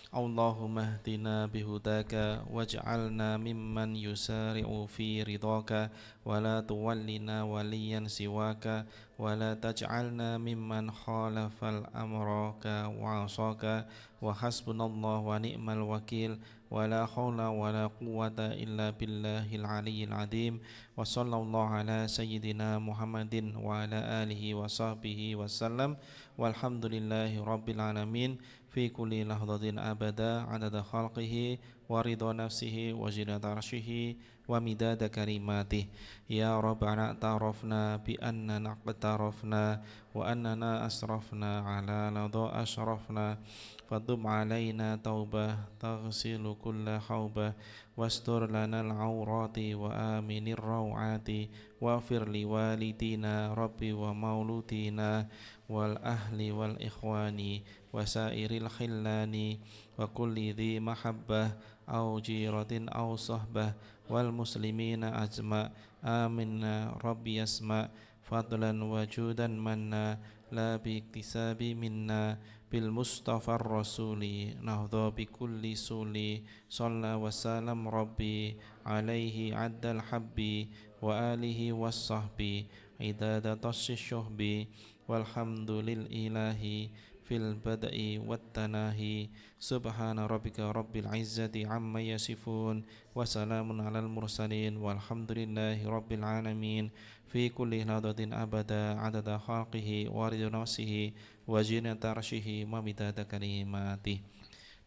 Allahumma hdina bihudaka waj'alna mimman yusari'u fi ridhaka wa la tuwallina waliyan siwaka wa la taj'alna mimman khalafal amraka wa asaka wa hasbunallahu wa ni'mal wakil wa la hawla wa la quwwata illa billahil aliyyil azim wa sallallahu ala sayyidina Muhammadin wa ala alihi wa sahbihi wa sallam walhamdulillahi rabbil alamin fi kulli lahdatin abada adada khalqihi wa ridha nafsihi wa zinata arshihi wa midada kalimatih. Ya Rabbana ta'arafna bi annana qtarafna wa annana asrafna ala ladha asrafna fatub alaina taubah taghsilu kulla haubah wastur lana al-awrati wa aminir rawati wafir li walidina rabbi wa mauludina wal ahli wal ikhwani wasairil khillani wa kulli dhi mahabbah au jiratin au sahbah wal muslimina ajma aminna rabbi yasma fadlan wajudan manna la bi iktisabi minna bil mustafa rasuli nahdha bi kulli suli salla wa salam rabbi alaihi addal habbi wa alihi was sahbi idadatas syuhbi walhamdulil ilahi fil bada'i wat tanahi subhana rabbika rabbil izzati amma yasifun wa salamun alal mursalin walhamdulillahi rabbil alamin fi kulli ladatin abada adada khalqihi wa ridha nafsihi wa zinata arshihi wa midada kalimatih.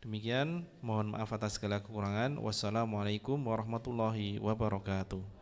Demikian, mohon maaf atas segala kekurangan. Wassalamualaikum warahmatullahi wabarakatuh.